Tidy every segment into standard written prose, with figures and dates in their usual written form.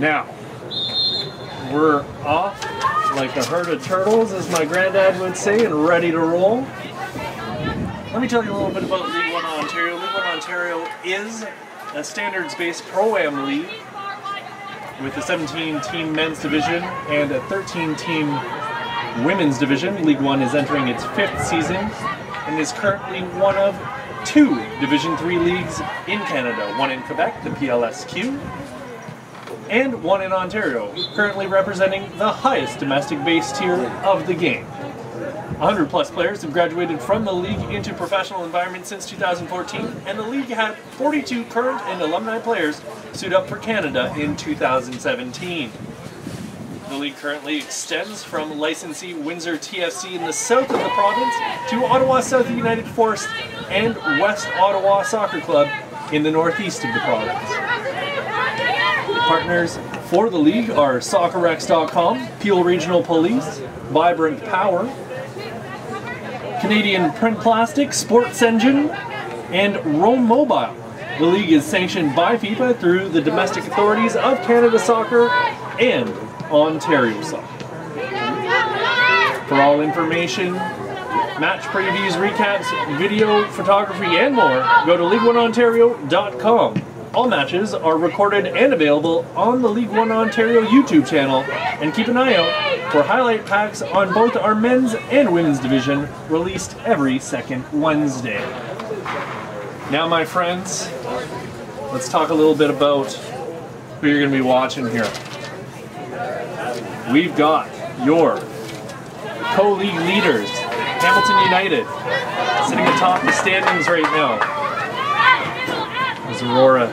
Now, we're off like a herd of turtles, as my granddad would say, and ready to roll. Let me tell you a little bit about League 1 Ontario. League 1 Ontario is a standards-based Pro-Am league with a 17-team men's division and a 13-team women's division. League 1 is entering its 5th season and is currently one of 2 Division 3 leagues in Canada, one in Quebec, the PLSQ, and one in Ontario, currently representing the highest domestic base tier of the game. 100 plus players have graduated from the league into professional environments since 2014, and the league had 42 current and alumni players suit up for Canada in 2017. The league currently extends from licensee Windsor TFC in the south of the province to Ottawa South United Force and West Ottawa Soccer Club in the northeast of the province. Partners for the league are SoccerRex.com, Peel Regional Police, Vibrant Power, Canadian Print Plastic, Sports Engine, and Rome Mobile. The league is sanctioned by FIFA through the domestic authorities of Canada Soccer and Ontario Soccer. For all information, match previews, recaps, video, photography, and more, go to League1Ontario.com. All matches are recorded and available on the League 1 Ontario YouTube channel, and keep an eye out for highlight packs on both our men's and women's division, released every second Wednesday. Now, my friends, let's talk a little bit about who you're going to be watching here. We've got your co-league leaders, Hamilton United, sitting atop the standings right now. As Aurora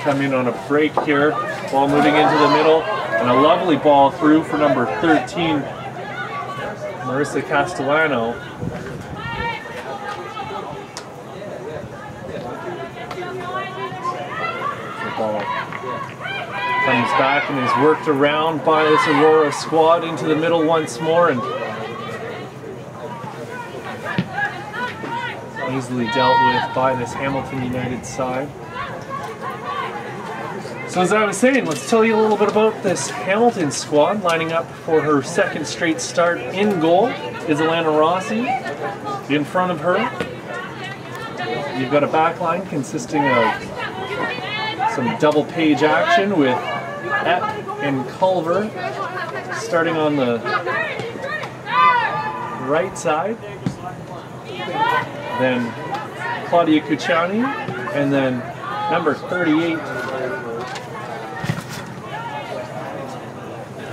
coming on a break here, ball moving into the middle, and a lovely ball through for number 13, Marissa Castellano. The ball comes back and is worked around by this Aurora squad into the middle once more, and easily dealt with by this Hamilton United side. So as I was saying, let's tell you a little bit about this Hamilton squad. Lining up for her 2nd straight start in goal is Alana Rossi. In front of her, you've got a back line consisting of some double page action with Epp and Culver starting on the right side. Then Claudia Cucciani, and then number 38.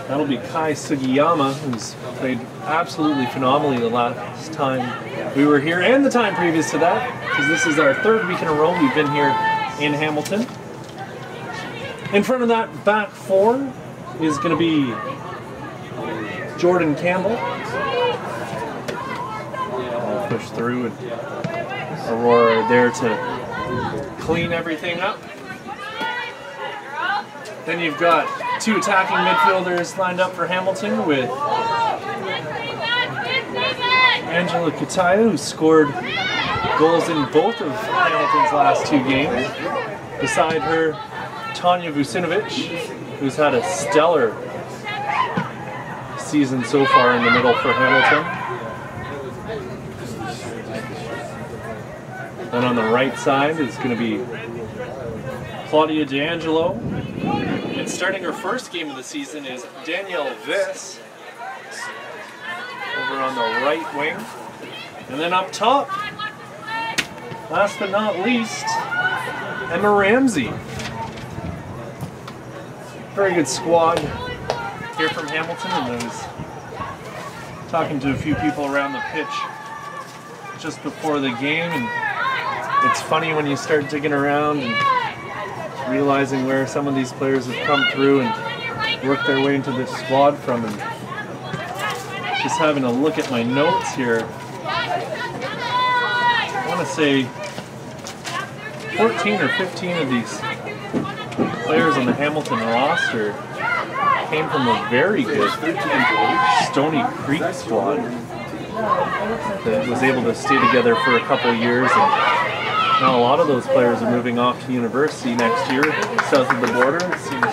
That'll be Kai Sugiyama, who's played absolutely phenomenally the last time we were here, and the time previous to that, because this is our 3rd week in a row we've been here in Hamilton. In front of that back 4 is going to be Jordan Campbell. I'll push through, and Aurora there to clean everything up. Then you've got 2 attacking midfielders lined up for Hamilton with Angela Kataya, who scored goals in both of Hamilton's last 2 games. Beside her, Tanya Vucinovic, who's had a stellar season so far in the middle for Hamilton. Then on the right side is going to be Claudia D'Angelo. And starting her first game of the season is Danielle Viss over on the right wing. And then up top, last but not least, Emma Ramsey. Very good squad here from Hamilton, and I was talking to a few people around the pitch just before the game, and it's funny when you start digging around and realizing where some of these players have come through and worked their way into this squad from, and just having a look at my notes here. I want to say 14 or 15 of these players on the Hamilton roster came from a very good Stony Creek squad that was able to stay together for a couple years, and now a lot of those players are moving off to university next year south of the border. It seems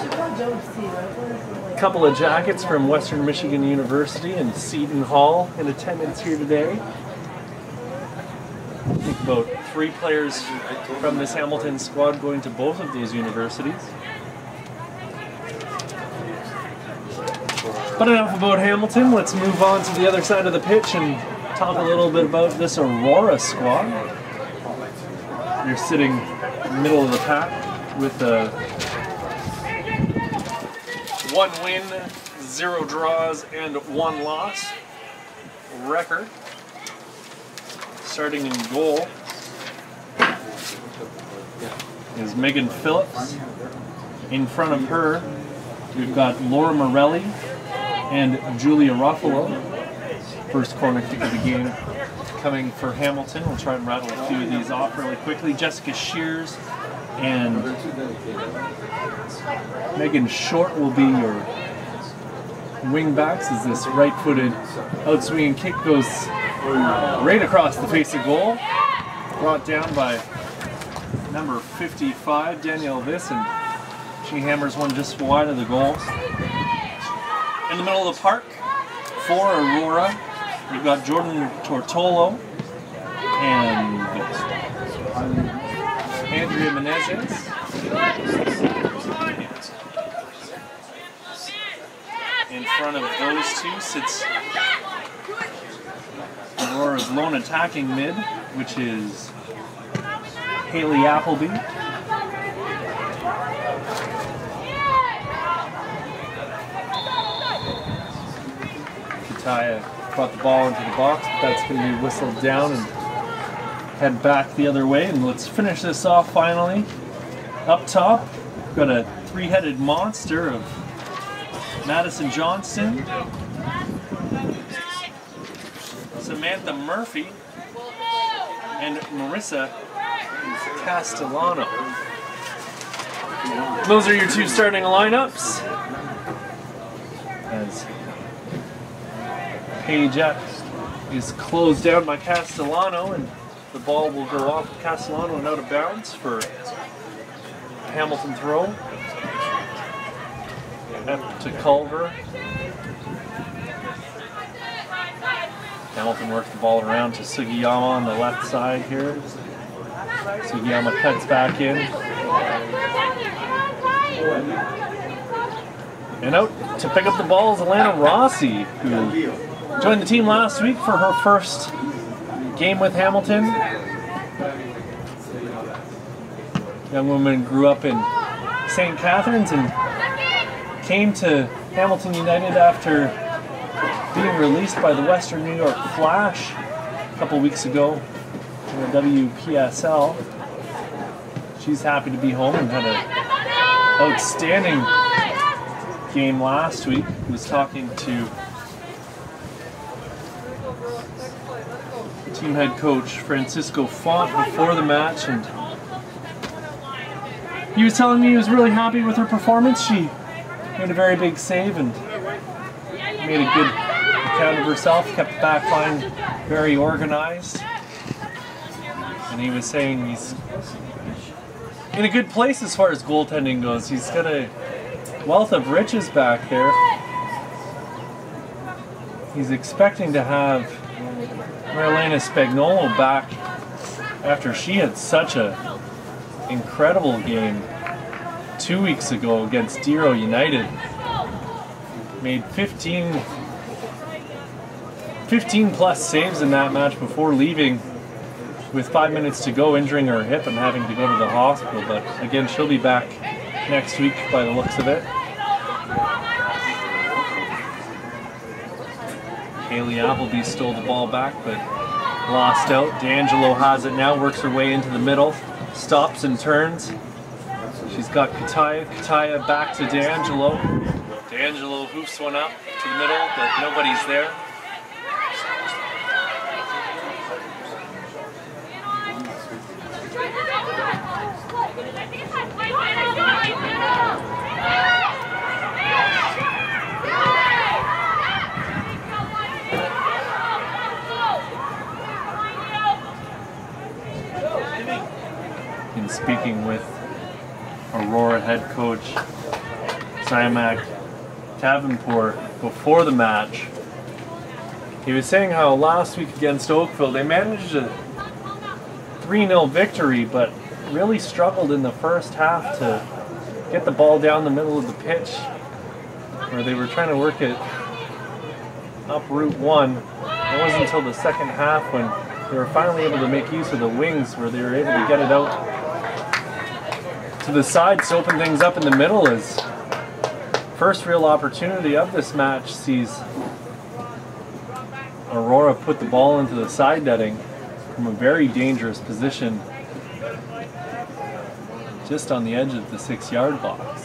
A couple of jackets from Western Michigan University and Seton Hall in attendance here today. I think about 3 players from this Hamilton squad going to both of those universities. But enough about Hamilton, let's move on to the other side of the pitch and talk a little bit about this Aurora squad. You're sitting middle of the pack with a 1 win, 0 draws, and 1 loss record. Starting in goal is Megan Phillips. In front of her, we've got Laura Morelli and Julia Ruffalo. First corner kick of the game coming for Hamilton. We'll try and rattle a few of these off really quickly. Jessica Shears and Megan Short will be your wing backs as this right-footed out-swinging kick goes right across the face of goal. Brought down by number 55, Danielle Viss, and she hammers one just wide of the goal. In the middle of the park, for Aurora, we've got Jordan Tortolo and Andrea Menezes. In front of those two sits Aurora's lone attacking mid, which is Haley Appleby. Kataya brought the ball into the box, but that's going to be whistled down and head back the other way. And let's finish this off finally. Up top, we've got a 3-headed monster of Madison Johnston, Samantha Murphy, and Marissa Castellano. Those are your 2 starting lineups. As Page is closed down by Castellano, and the ball will go off of Castellano and out of bounds for a Hamilton throw. Up to Culver. Hamilton works the ball around to Sugiyama on the left side here. Sugiyama cuts back in. And out to pick up the ball is Alana Rossi, who joined the team last week for her first game with Hamilton. Young woman grew up in St. Catharines and came to Hamilton United after being released by the Western New York Flash a couple weeks ago in the WPSL. She's happy to be home and had an outstanding game last week. Was talking to team head coach Francisco Font before the match, and he was telling me he was really happy with her performance. She made a very big save and made a good account of herself, kept the back line very organized. And he was saying he's in a good place as far as goaltending goes. He's got a wealth of riches back there. He's expecting to have Marilena Spagnolo back after she had such a incredible game 2 weeks ago against Dero United. Made 15 plus saves in that match before leaving with 5 minutes to go, injuring her hip and having to go to the hospital. But again, she'll be back next week by the looks of it. Haley Appleby stole the ball back but lost out. D'Angelo has it now, works her way into the middle, stops and turns. She's got Kataya. Kataya back to D'Angelo. D'Angelo hoofs one up to the middle, but nobody's there. In speaking with Aurora head coach Trimac Davenport before the match. He was saying how last week against Oakville they managed a 3-0 victory, but really struggled in the first half to get the ball down the middle of the pitch, where they were trying to work it up Route 1. It wasn't until the second half when they were finally able to make use of the wings, where they were able to get it out to the sides to open things up in the middle. As first real opportunity of this match sees Aurora put the ball into the side netting from a very dangerous position just on the edge of the 6-yard box.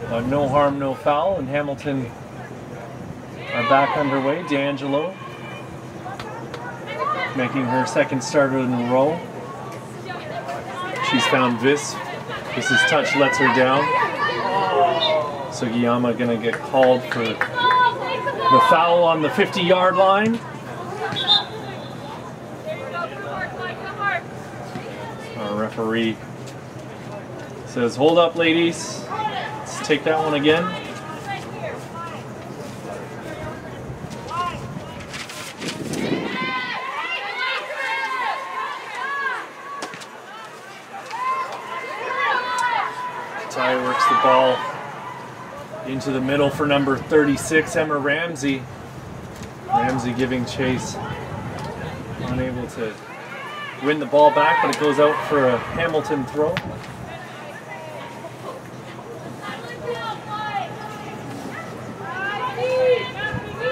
But no harm, no foul, and Hamilton are back underway. D'Angelo making her second starter in a row. She's found Viss. Viss's touch lets her down. Sugiyama gonna get called for the foul on the 50-yard line. Our referee says, "Hold up, ladies. Let's take that one again." Ty works the ball into the middle for number 36, Emma Ramsey. Ramsey giving chase. Unable to win the ball back, but it goes out for a Hamilton throw.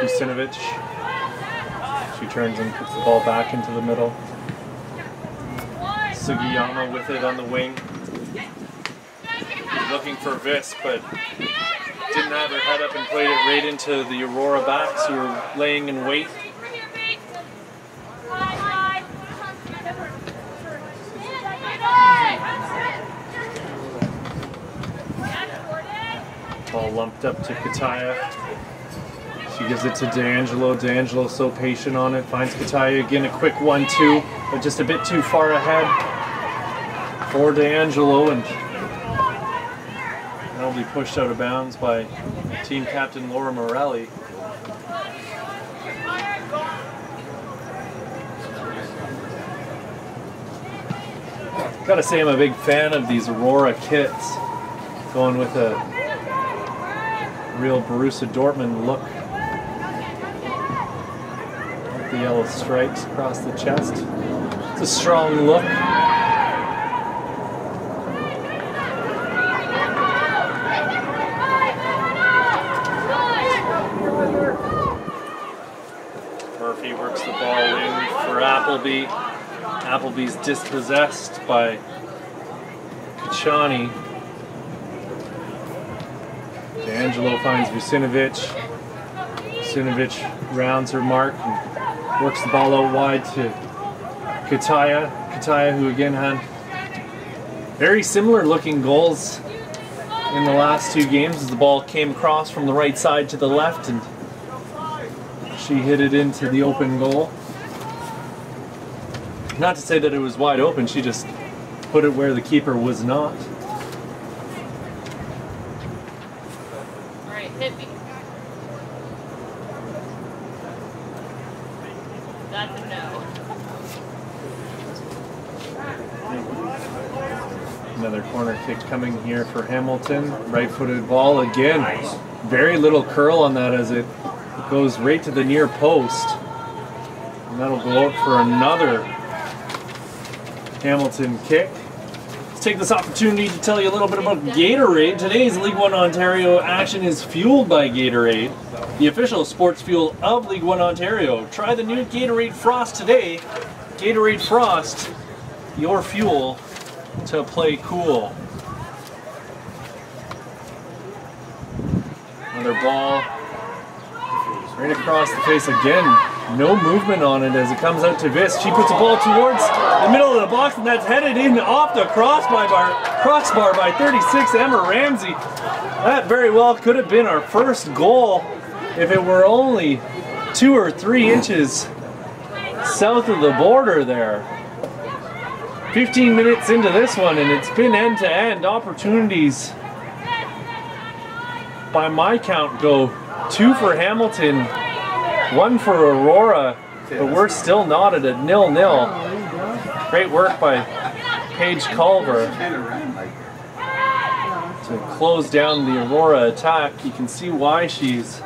Vucinovic. She turns and puts the ball back into the middle. Sugiyama with it on the wing. Looking for Viss, but didn't have her head up and played it right into the Aurora backs, who were laying in wait. Ball lumped up to Kataya. She gives it to D'Angelo. D'Angelo so patient on it. Finds Kataya again, a quick 1-2, but just a bit too far ahead for D'Angelo, and that'll be pushed out of bounds by team captain Laura Morelli. Gotta say, I'm a big fan of these Aurora kits, going with a real Borussia Dortmund look. With the yellow stripes across the chest. It's a strong look. Murphy works the ball in for Appleby. Appleby's dispossessed by Kachani. D'Angelo finds Vucinovic. Vucinovic rounds her mark and works the ball out wide to Kataya. Kataya, who again had very similar looking goals in the last two games, as the ball came across from the right side to the left and she hit it into the open goal. Not to say that it was wide open, she just put it where the keeper was not. Alright, hit me. That's a no. Another corner kick coming here for Hamilton. Right-footed ball again. Very little curl on that as it goes right to the near post. And that'll go out for another Hamilton kick. Let's take this opportunity to tell you a little bit about Gatorade. Today's League One Ontario action is fueled by Gatorade, the official sports fuel of League One Ontario. Try the new Gatorade Frost today. Gatorade Frost, your fuel to play cool. Another ball right across the face again. No movement on it as it comes out to Viss. She puts the ball towards the middle of the box, and that's headed in off the crossbar by 36, Emma Ramsey. That very well could have been our first goal if it were only 2 or 3 inches south of the border there. 15 minutes into this one, and it's been end-to-end opportunities by my count, go 2 for Hamilton, 1 for Aurora, but we're still knotted at 0-0. Great work by Paige Culver to close down the Aurora attack. You can see why she's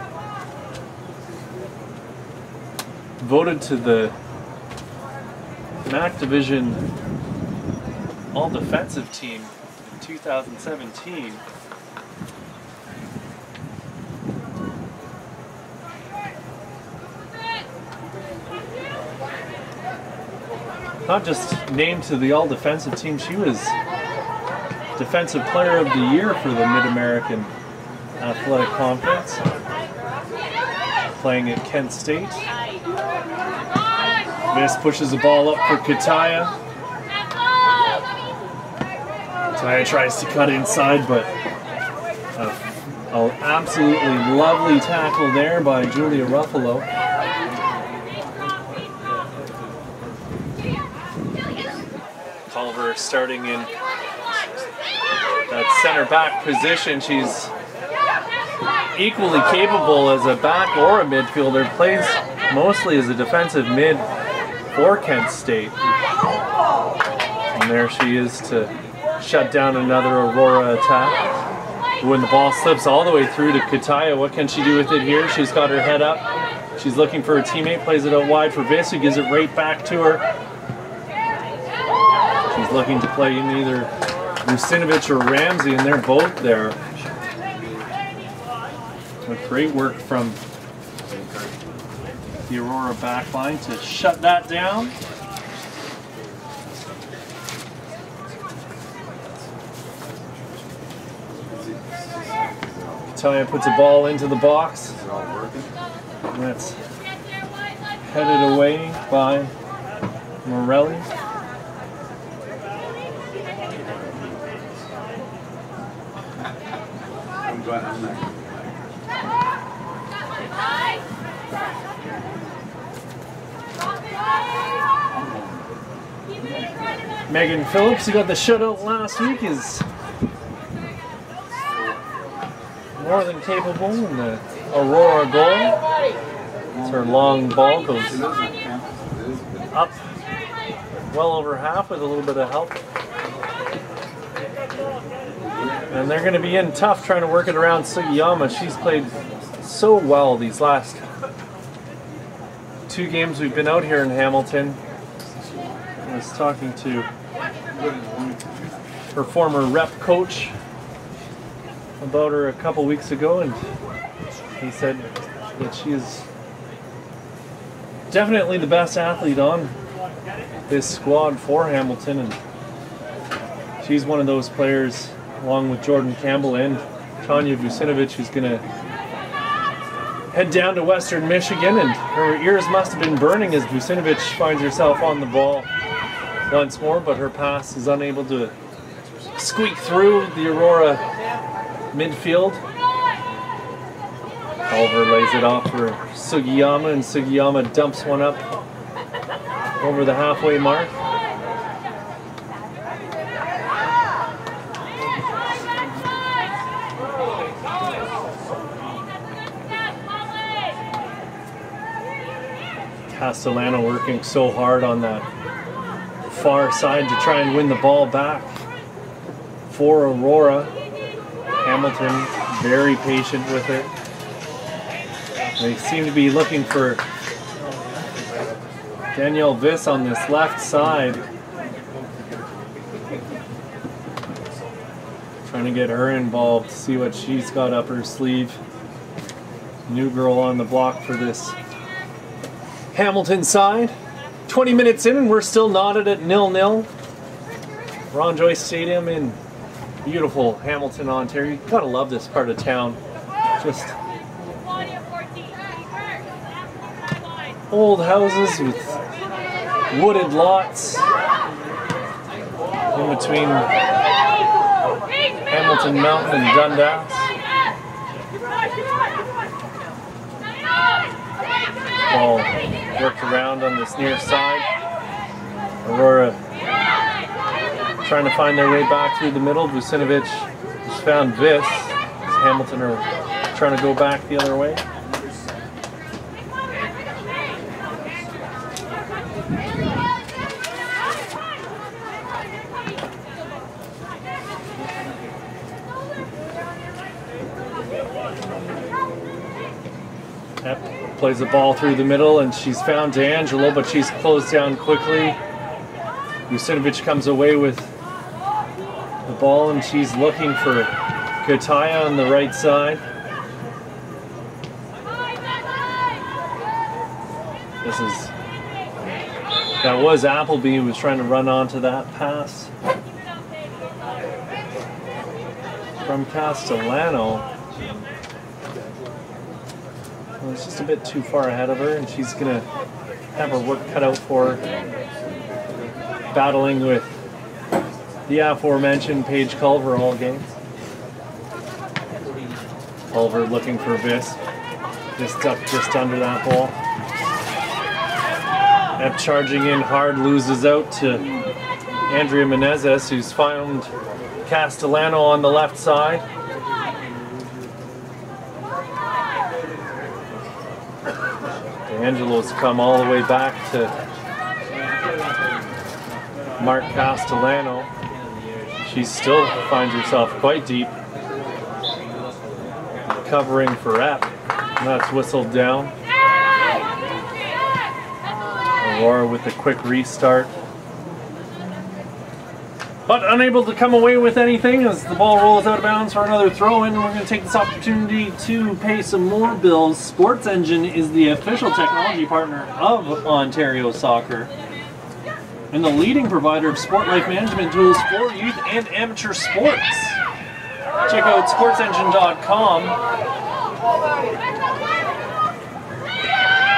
voted to the MAC Division All-Defensive Team in 2017. Not just named to the All-Defensive Team, she was Defensive Player of the Year for the Mid-American Athletic Conference, playing at Kent State. Miss pushes the ball up for Kataya. Kataya tries to cut inside, but an absolutely lovely tackle there by Julia Ruffalo. Culver starting in that center back position. She's equally capable as a back or a midfielder, plays mostly as a defensive mid for Kent State. And there she is to shut down another Aurora attack. When the ball slips all the way through to Kataya, what can she do with it here? She's got her head up. She's looking for her teammate, plays it out wide for Viss, who gives it right back to her. She's looking to play in either Vucinovic or Ramsey, and they're both there. But great work from the Aurora backline to shut that down. Kataya puts a ball into the box. And that's headed away by Morelli. Megan Phillips, who got the shutout last week, is more than capable in the Aurora goal. As her long ball goes up well over half with a little bit of help. And they're going to be in tough trying to work it around Sugiyama. She's played so well these last 2 games we've been out here in Hamilton. I was talking to her former rep coach about her a couple weeks ago, and he said that she is definitely the best athlete on this squad for Hamilton, and she's one of those players, along with Jordan Campbell and Tanya Vucinovic, who's going to head down to Western Michigan, and her ears must have been burning as Vucinovic finds herself on the ball once more, but her pass is unable to squeak through the Aurora midfield. Culver lays it off for Sugiyama, and Sugiyama dumps one up over the halfway mark. Castellano working so hard on that far side to try and win the ball back for Aurora. Hamilton very patient with it. They seem to be looking for Danielle Viss on this left side. Trying to get her involved, see what she's got up her sleeve. New girl on the block for this Hamilton side. 20 minutes in and we're still knotted at 0-0. Ron Joyce Stadium in beautiful Hamilton, Ontario. You gotta love this part of town. Just old houses with wooded lots in between Hamilton Mountain and Dundas. Ball worked around on this near side. Aurora trying to find their way back through the middle. Vucinovic has found Viss. Hamilton are trying to go back the other way. Yep, plays the ball through the middle, and she's found D'Angelo, but she's closed down quickly. Vucinovic comes away with the ball, and she's looking for Kataya on the right side. That was Appleby who was trying to run onto that pass from Castellano. Well, it's just a bit too far ahead of her, and she's gonna have her work cut out for her, battling with the aforementioned Paige Culver all game. Culver looking for Vis. Just up just under that ball. Ep charging in hard, loses out to Andrea Menezes, who's found Castellano on the left side. D'Angelo's come all the way back to Mark Castellano. She still finds herself quite deep. Covering for Ep. That's whistled down. Aurora with a quick restart. But unable to come away with anything as the ball rolls out of bounds for another throw-in. We're going to take this opportunity to pay some more bills. Sports Engine is the official technology partner of Ontario Soccer and the leading provider of sport life management tools for youth and amateur sports. Check out sportsengine.com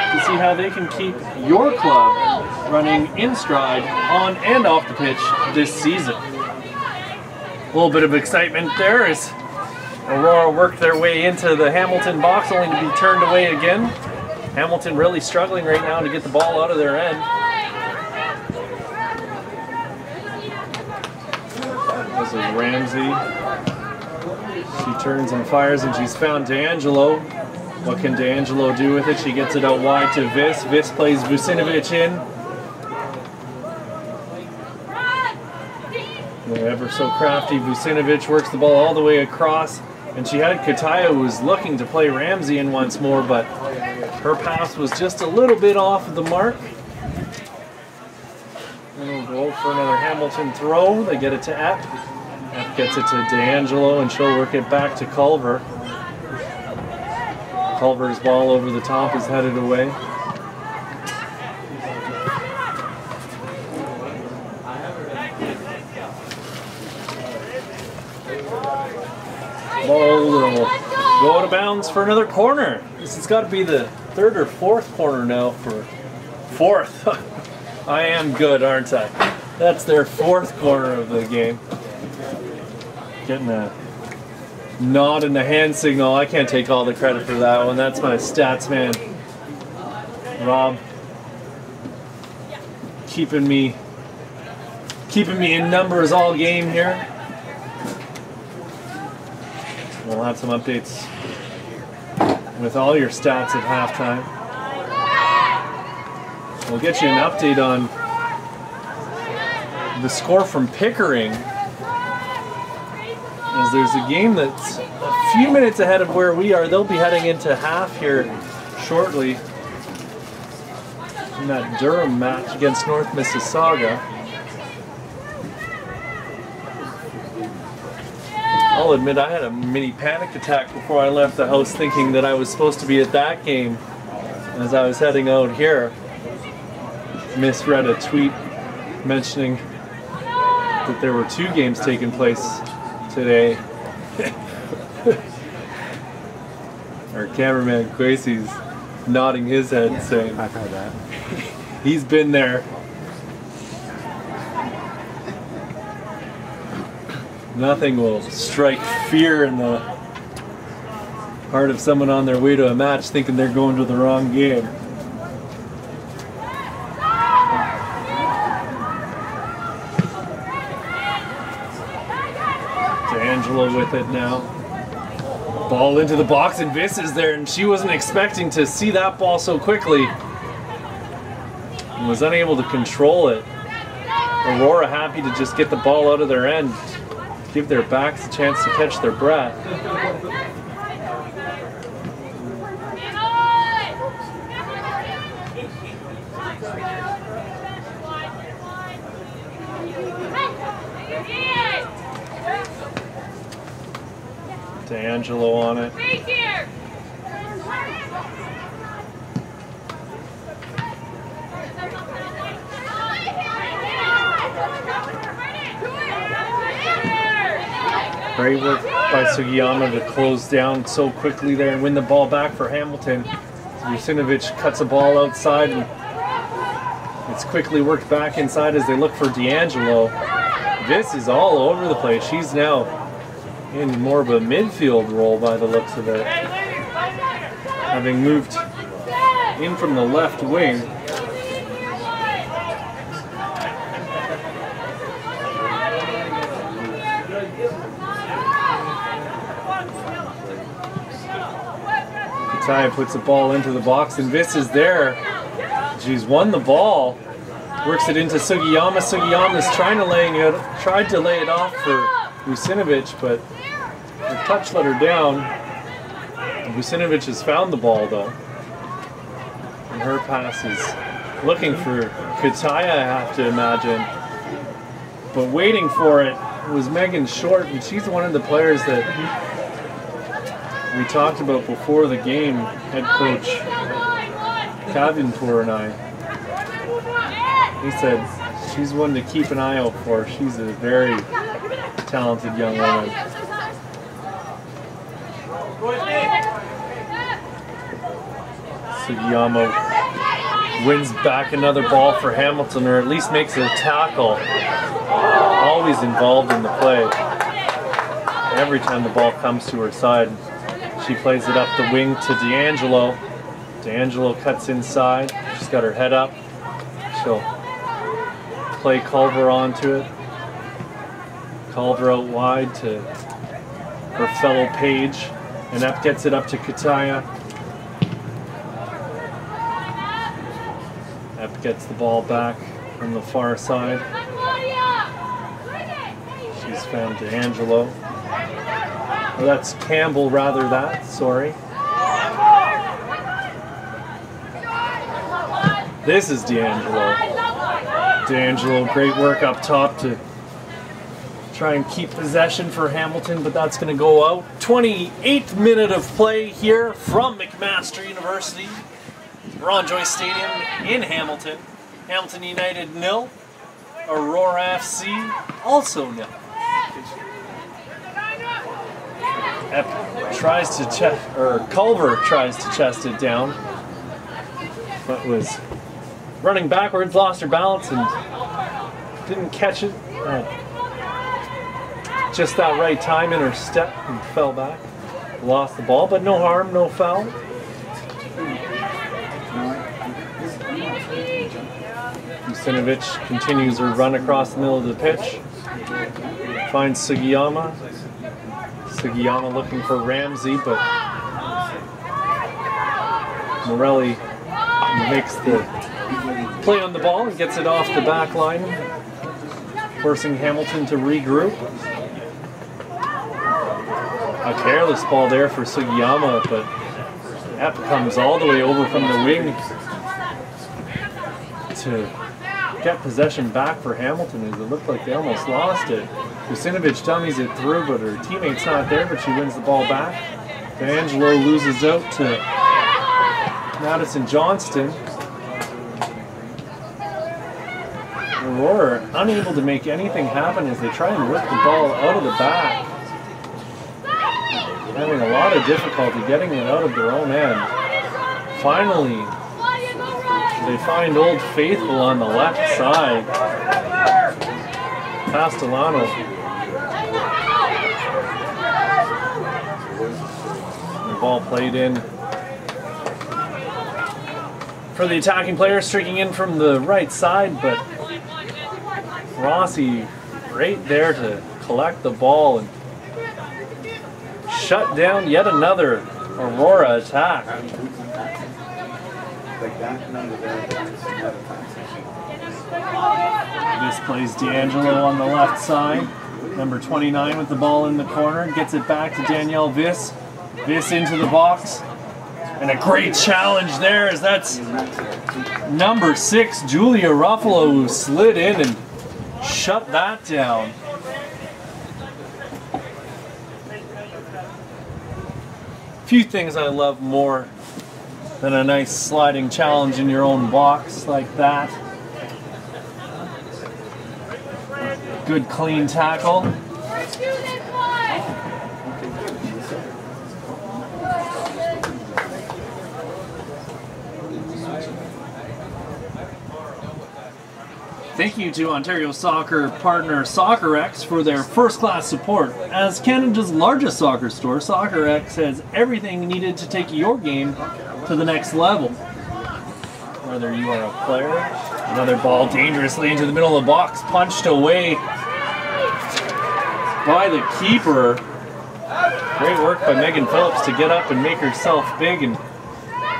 to see how they can keep your club running in stride on and off the pitch this season. A little bit of excitement there as Aurora worked their way into the Hamilton box, only to be turned away again. Hamilton really struggling right now to get the ball out of their end. This is Ramsey. She turns and fires, and she's found D'Angelo. What can D'Angelo do with it? She gets it out wide to Vis. Vis plays Vucinovic in. Ever so crafty, Vucinovic works the ball all the way across, and she had Kataya, who was looking to play Ramsey in once more, but her pass was just a little bit off of the mark. And we'll go for another Hamilton throw. They get it to Ep. Ep gets it to D'Angelo, and she'll work it back to Culver. Culver's ball over the top is headed away. Ball will go out of bounds for another corner. This has got to be the third or fourth corner now for fourth. I am good, aren't I? That's their fourth corner of the game. Getting a nod and a hand signal. I can't take all the credit for that one. That's my stats man, Rob, keeping me in numbers all game here. We'll have some updates with all your stats at halftime. We'll get you an update on the score from Pickering, as there's a game that's a few minutes ahead of where we are. They'll be heading into half here shortly in that Durham match against North Mississauga. I'll admit I had a mini panic attack before I left the house, thinking that I was supposed to be at that game as I was heading out here. Misread a tweet mentioning that there were 2 games taking place today. Our cameraman Quasey's nodding his head, saying, I've heard that. He's been there. Nothing will strike fear in the heart of someone on their way to a match thinking they're going to the wrong game. D'Angelo with it now. Ball into the box, and Viss is there, and she wasn't expecting to see that ball so quickly. And was unable to control it. Aurora happy to just get the ball out of their end, give their backs a chance to catch their breath. D'Angelo on it. Great work by Sugiyama to close down so quickly there and win the ball back for Hamilton. Vucinovic cuts a ball outside, and it's quickly worked back inside as they look for D'Angelo. This is all over the place. She's now in more of a midfield role by the looks of it, having moved in from the left wing. Kataya puts the ball into the box, and Viss is there. She's won the ball, works it into Sugiyama. Sugiyama's tried to lay it off for Vucinovic, but her touch let her down. Vucinovic has found the ball though, and her pass is looking for Kataya, I have to imagine, but waiting for it was Megan Short, and she's one of the players that we talked about before the game, head coach Kavinpour and I. He said she's one to keep an eye out for. She's a very talented young woman. Sugiyama wins back another ball for Hamilton, or at least makes a tackle. Always involved in the play. Every time the ball comes to her side, she plays it up the wing to D'Angelo. D'Angelo cuts inside. She's got her head up. She'll play Culver onto it. Culver out wide to her fellow Page. And Epp gets it up to Kataya. Epp gets the ball back from the far side. She's found D'Angelo. Oh, that's Campbell, rather that, sorry. This is D'Angelo. D'Angelo, great work up top to try and keep possession for Hamilton, but that's going to go out. 28th minute of play here from McMaster University. Ron Joyce Stadium in Hamilton. Hamilton United 0. Aurora FC also 0. Culver tries to chest it down, but was running backwards, lost her balance, and didn't catch it at just that right time in her step and fell back. Lost the ball, but no harm, no foul. Vucinovic continues her run across the middle of the pitch. Finds Sugiyama. Sugiyama looking for Ramsey, but Morelli makes the play on the ball and gets it off the back line, forcing Hamilton to regroup. A careless ball there for Sugiyama, but Epp comes all the way over from the wing to get possession back for Hamilton, as it looked like they almost lost it. Vucinovic dummies it through, but her teammate's not there, but she wins the ball back. D'Angelo loses out to Madison Johnston. Aurora unable to make anything happen as they try and work the ball out of the back. Having a lot of difficulty getting it out of their own end. Finally, they find Old Faithful on the left side. Castellano. The ball played in for the attacking player, streaking in from the right side, but Rossi right there to collect the ball and shut down yet another Aurora attack. This plays D'Angelo on the left side. Number 29 with the ball in the corner. Gets it back to Danielle Viss. Viss into the box. And a great challenge there as that's number 6, Julia Ruffalo, who slid in and shut that down. Few things I love more than a nice sliding challenge in your own box like that. Good clean tackle. Thank you to Ontario Soccer partner SoccerX for their first-class support. As Canada's largest soccer store, SoccerX has everything needed to take your game to the next level. Whether you are a player, another ball dangerously into the middle of the box, punched away by the keeper. Great work by Megan Phillips to get up and make herself big and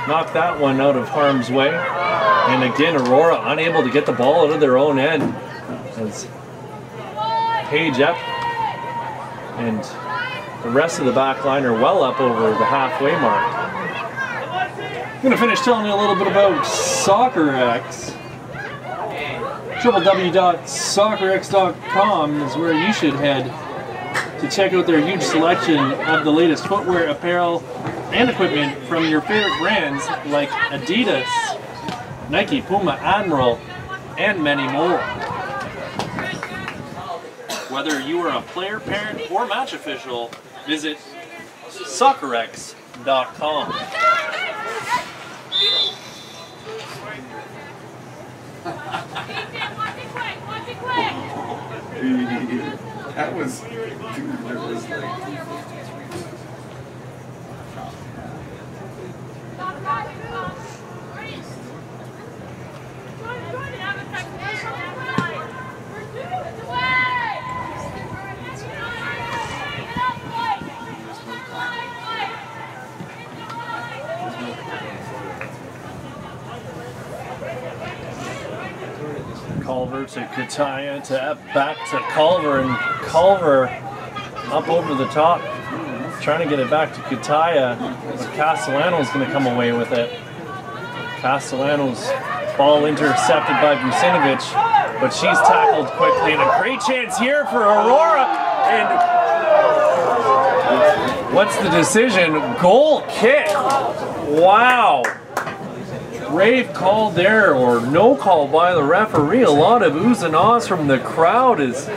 knock that one out of harm's way. And again, Aurora unable to get the ball out of their own end as Paige up and the rest of the back line are well up over the halfway mark. I'm going to finish telling you a little bit about SoccerX. www.soccerx.com is where you should head to check out their huge selection of the latest footwear, apparel, and equipment from your favorite brands like Adidas, Nike, Puma, Admiral, and many more. Whether you are a player, parent, or match official, visit soccerx.com. That was, dude, it was like... Culver to Kataya to back to Culver, and Culver up over the top, trying to get it back to Kataya, but Castellano's going to come away with it. Castellano's ball intercepted by Vucinovic, but she's tackled quickly, and a great chance here for Aurora. And what's the decision? Goal kick. Wow. Rave called there, or no call by the referee. A lot of oohs and ahs from the crowd is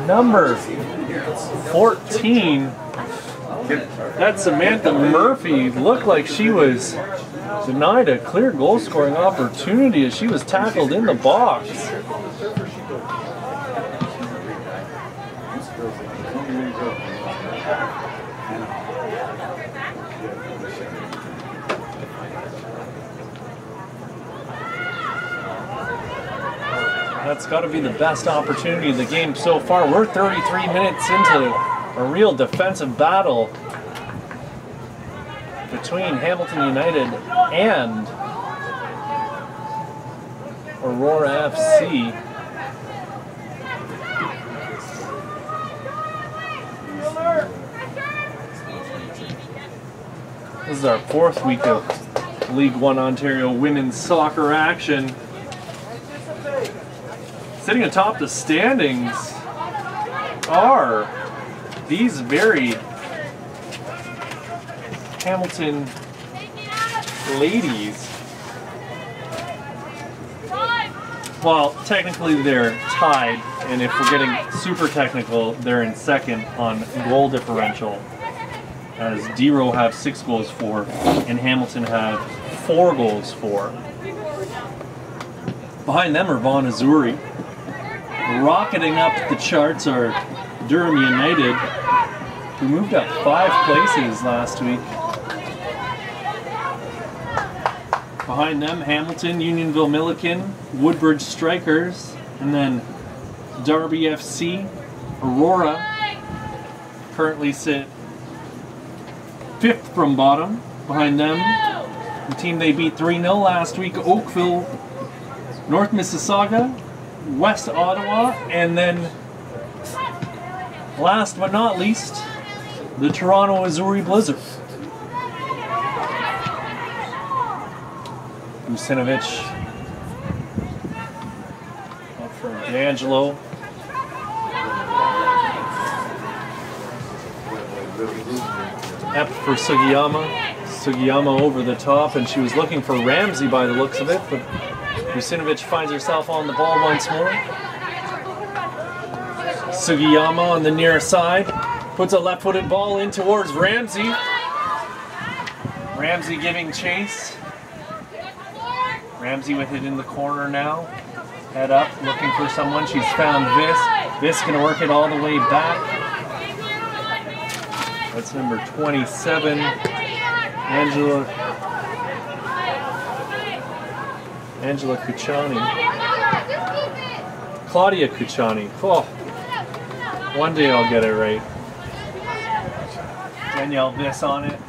number 14. That's Samantha Murphy. Looked like she was denied a clear goal scoring opportunity as she was tackled in the box. That's got to be the best opportunity of the game so far. We're 33 minutes into a real defensive battle between Hamilton United and Aurora FC. This is our 4th week of League One Ontario women's soccer action. Sitting atop the standings are these very Hamilton ladies. Well, technically they're tied, and if we're getting super technical, they're in second on goal differential, as D-Row have 6 goals for, and Hamilton have 4 goals for. Behind them are Vaughan Azzurri. Rocketing up the charts are Durham United, who moved up 5 places last week. Behind them, Hamilton, Unionville Milliken, Woodbridge Strikers, and then Derby FC, Aurora, currently sit 5th from bottom. Behind them, the team they beat 3-0 last week, Oakville, North Mississauga, West Ottawa, and then last but not least, the Toronto Missouri Blizzard. Vucinovic up for D'Angelo. Ep for Sugiyama. Sugiyama over the top, and she was looking for Ramsey by the looks of it, but Vucinovic finds herself on the ball once more. Sugiyama on the near side puts a left-footed ball in towards Ramsey. Ramsey giving chase. Ramsey with it in the corner now. Head up, looking for someone. She's found Vis. Vis gonna work it all the way back. That's number 27. Angela Cucciani. Claudia Cucciani. Oh, one day I'll get it right. Danielle Vis on it.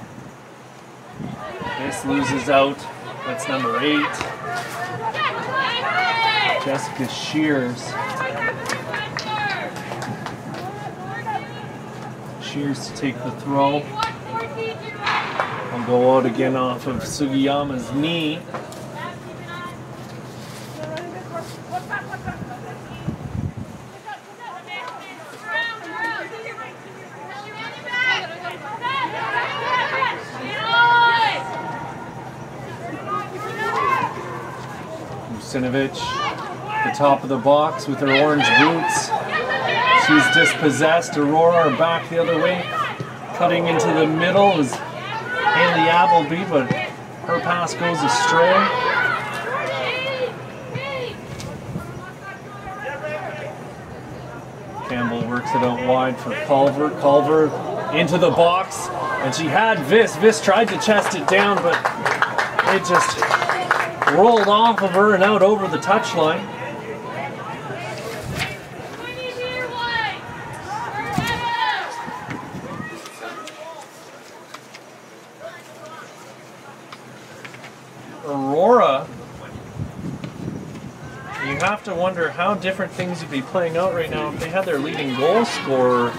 Vis loses out. That's number 8. Jessica Shears. Shears to take the throw. I'll go out again off of Sugiyama's knee. Vucinovic, the top of the box with her orange boots. She's dispossessed. Aurora back the other way. Cutting into the middle is Haley Appleby, but her pass goes astray. Campbell works it out wide for Culver. Culver into the box, and she had Vis. Vis tried to chest it down, but it just rolled off of her and out over the touchline. Aurora, you have to wonder how different things would be playing out right now if they had their leading goal scorer,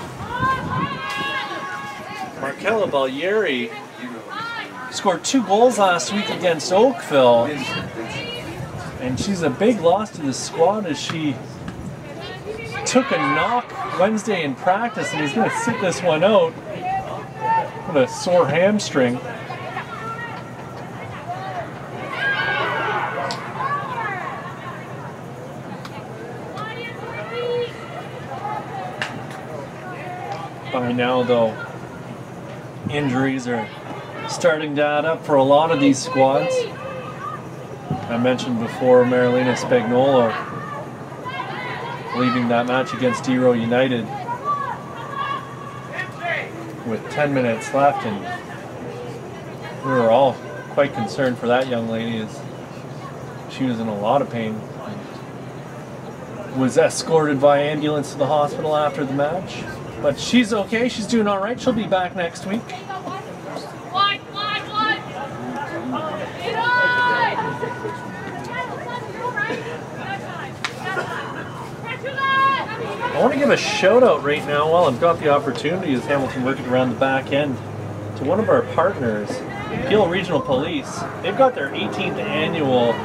Markella Baglieri, scored 2 goals last week against Oakville, and she's a big loss to the squad as she took a knock Wednesday in practice and he's going to sit this one out with a sore hamstring. By now, though, injuries are starting to add up for a lot of these squads. I mentioned before Marilena Spagnuolo leaving that match against Ero United with 10 minutes left, and we were all quite concerned for that young lady as she was in a lot of pain. Was escorted by ambulance to the hospital after the match. But she's okay, she's doing all right. She'll be back next week. I want to give a shout out right now while I've got the opportunity as Hamilton working around the back end to one of our partners, Peel Regional Police. They've got their 18th annual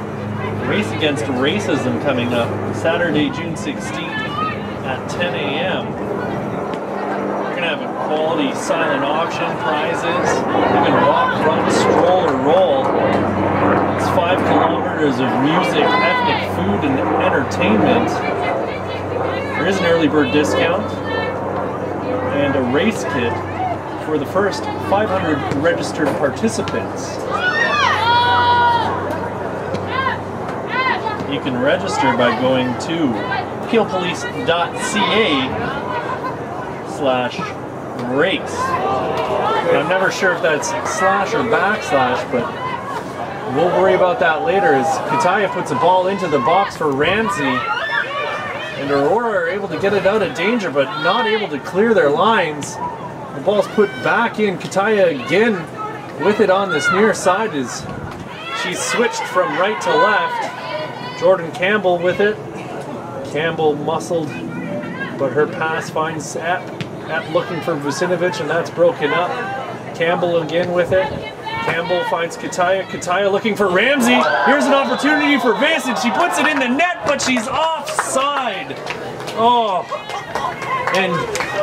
Race Against Racism coming up Saturday, June 16th at 10 a.m. We're going to have a quality silent auction, prizes. You can walk, run, stroll, or roll. It's 5 kilometers of music, ethnic food, and entertainment. There is an early bird discount and a race kit for the first 500 registered participants. You can register by going to peelpolice.ca/race. I'm never sure if that's slash or backslash, but we'll worry about that later as Kataya puts a ball into the box for Ramsey. And Aurora are able to get it out of danger, but not able to clear their lines. The ball's put back in. Kataya again with it on this near side as she's switched from right to left. Jordan Campbell with it. Campbell muscled, but her pass finds Epp looking for Vucinovic, and that's broken up. Campbell again with it. Campbell finds Kataya. Kataya looking for Ramsey. Here's an opportunity for Viss, and she puts it in the net, but she's offside. Oh, and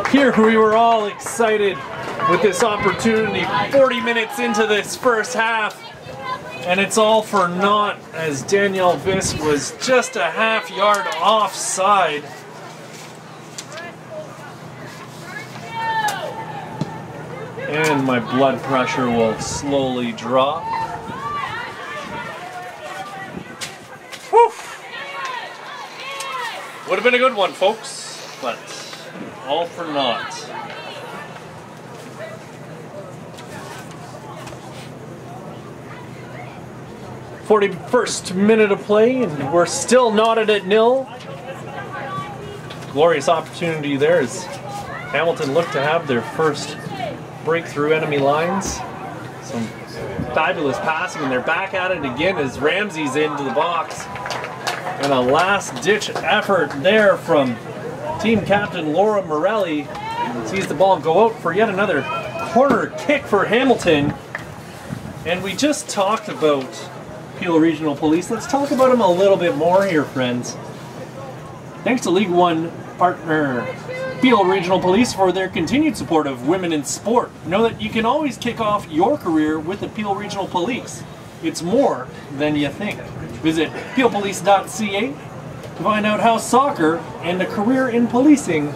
here we were all excited with this opportunity. 40 minutes into this first half, and it's all for naught as Danielle Viss was just a half-yard offside. And my blood pressure will slowly drop. Whew. Would have been a good one, folks, but all for naught. "41st minute of play, and we're still knotted at 0. Glorious opportunity there as Hamilton looked to have their first breakthrough enemy lines. Some fabulous passing, and they're back at it again as Ramsey's into the box. And a last-ditch effort there from team captain Laura Morelli. Sees the ball go out for yet another corner kick for Hamilton. And we just talked about Peel Regional Police. Let's talk about them a little bit more here, friends. Thanks to League One partner Peel Regional Police for their continued support of women in sport. Know that you can always kick off your career with the Peel Regional Police. It's more than you think. Visit peelpolice.ca to find out how soccer and a career in policing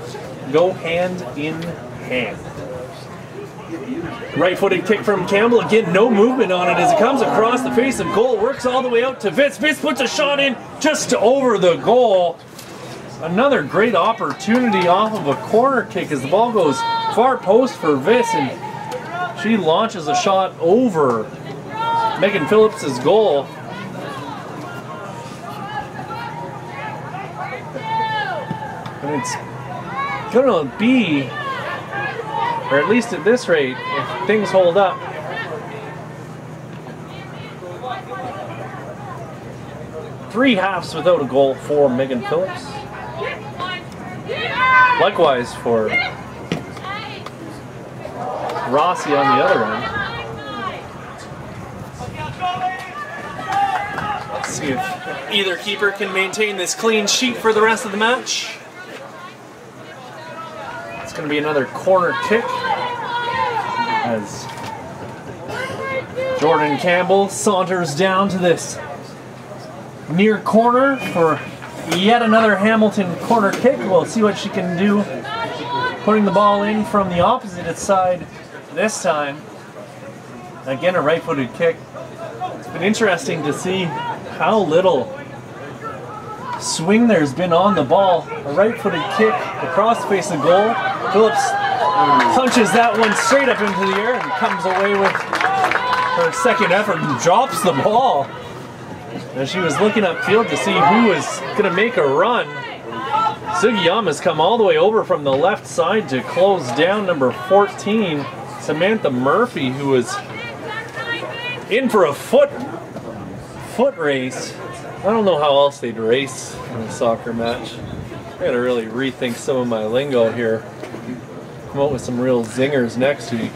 go hand in hand. Right-footed kick from Campbell. Again, no movement on it as it comes across the face of goal. Works all the way out to Viss. Viss puts a shot in just over the goal. Another great opportunity off of a corner kick as the ball goes far post for Viss, and she launches a shot over Megan Phillips' goal. And it's gonna be, or at least at this rate, if things hold up, three halves without a goal for Megan Phillips. Likewise for Rossi on the other end. Let's see if either keeper can maintain this clean sheet for the rest of the match. It's going to be another corner kick as Jordan Campbell saunters down to this near corner for yet another Hamilton corner kick. We'll see what she can do putting the ball in from the opposite side this time. Again, a right-footed kick. It's been interesting to see how little swing there's been on the ball. A right-footed kick across the face of goal. Phillips punches that one straight up into the air and comes away with her second effort and drops the ball. As she was looking upfield to see who was going to make a run, Sugiyama's come all the way over from the left side to close down number 14, Samantha Murphy, who was in for a foot race. I don't know how else they'd race in a soccer match. I gotta really rethink some of my lingo here. Come up with some real zingers next week.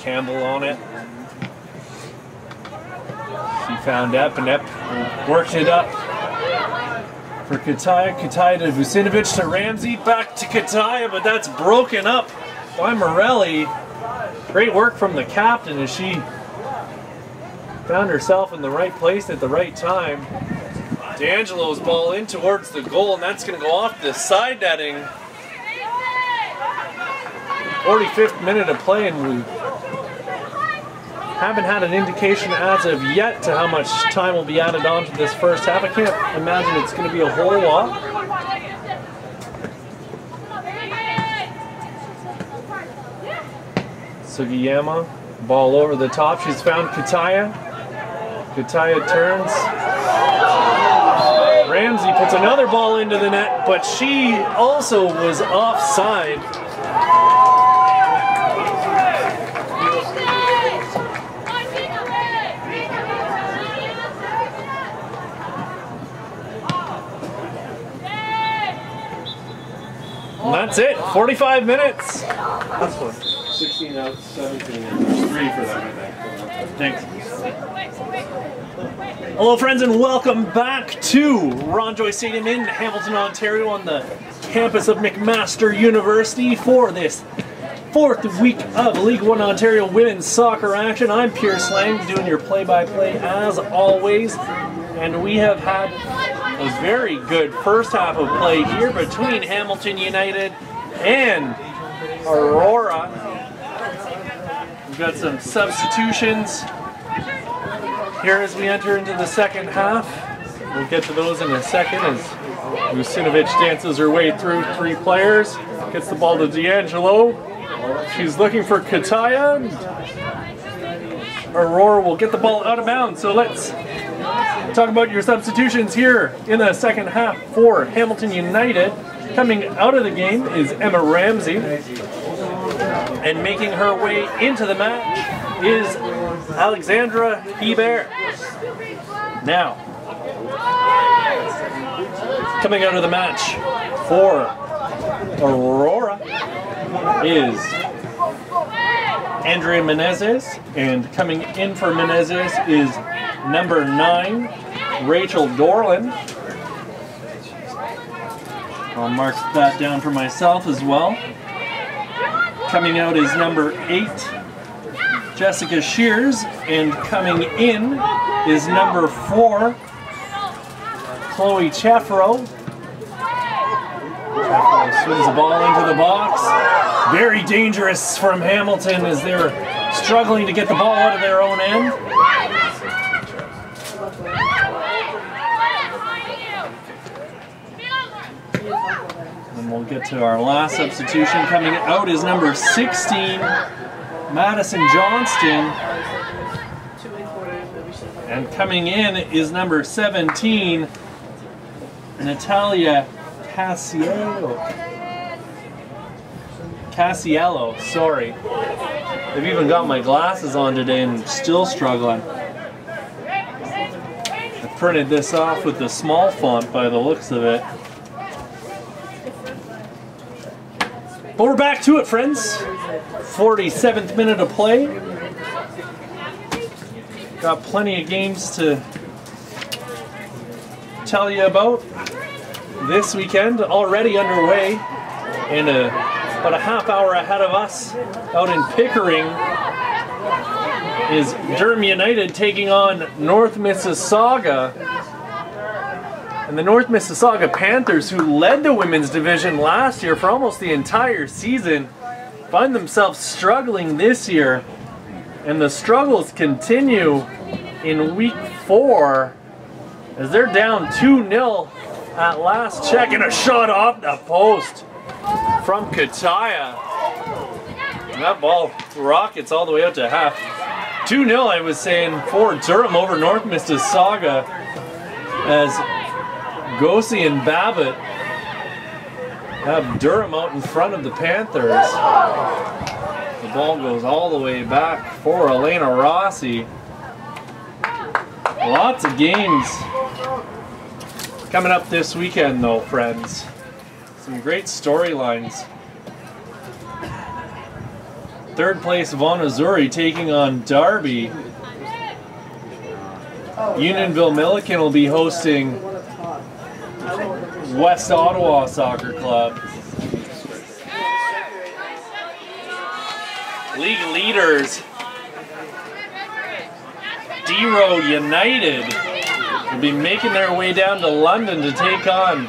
Campbell on it. She found Epp, and Epp worked it up for Kataya. Kataya to Vucinovic to Ramsey, back to Kataya, but that's broken up by Morelli. Great work from the captain as she found herself in the right place at the right time. D'Angelo's ball in towards the goal, and that's going to go off the side netting. 45th minute of play, and we haven't had an indication as of yet to how much time will be added on to this first half. I can't imagine it's going to be a whole lot. Sugiyama, ball over the top. She's found Kataya. Kataya turns. Ramsey puts another ball into the net, but she also was offside. And that's it, 45 minutes. That's one. 16 out, 17, and there's 3 for them, I think. Thanks. Hello friends and welcome back to Ron Joy Stadium in Hamilton, Ontario on the campus of McMaster University for this 4th week of League One Ontario women's soccer action. I'm Pierce Lang doing your play-by-play as always, and we have had a very good first half of play here between Hamilton United and Aurora. We've got some substitutions here as we enter into the second half. We'll get to those in a second as Vucinovic dances her way through 3 players. Gets the ball to D'Angelo. She's looking for Kataya. Aurora will get the ball out of bounds. So let's talk about your substitutions here in the second half for Hamilton United. Coming out of the game is Emma Ramsey. And making her way into the match is Alexandra Hebert. Now, coming out of the match for Aurora is Andrea Menezes, and coming in for Menezes is number 9, Rachel Dorland. I'll mark that down for myself as well. Coming out is number 8, Jessica Shears, and coming in is number 4, Chloe Cheffro. Swings the ball into the box. Very dangerous from Hamilton as they're struggling to get the ball out of their own end. And we'll get to our last substitution. Coming out is number 16, Madison Johnston. And coming in is number 17, Natalia Casiello, sorry. I've even got my glasses on today and still struggling. I printed this off with the small font by the looks of it. But we're back to it, friends. 47th minute of play. Got plenty of games to tell you about. This weekend already underway, and about a half hour ahead of us out in Pickering is Durham United taking on North Mississauga. And the North Mississauga Panthers, who led the women's division last year for almost the entire season, find themselves struggling this year, and the struggles continue in week 4 as they're down 2-0 at last check, and a shot off the post from Kataya. And that ball rockets all the way out to half. 2-0, I was saying, for Durham over North Mississauga as Gossi and Babbitt have Durham out in front of the Panthers. The ball goes all the way back for Elena Rossi. Lots of games coming up this weekend though, friends. Some great storylines. 3rd place Vaughan-Azzurri taking on Derby. Unionville Milliken will be hosting West Ottawa Soccer Club. League leaders D-Road United will be making their way down to London to take on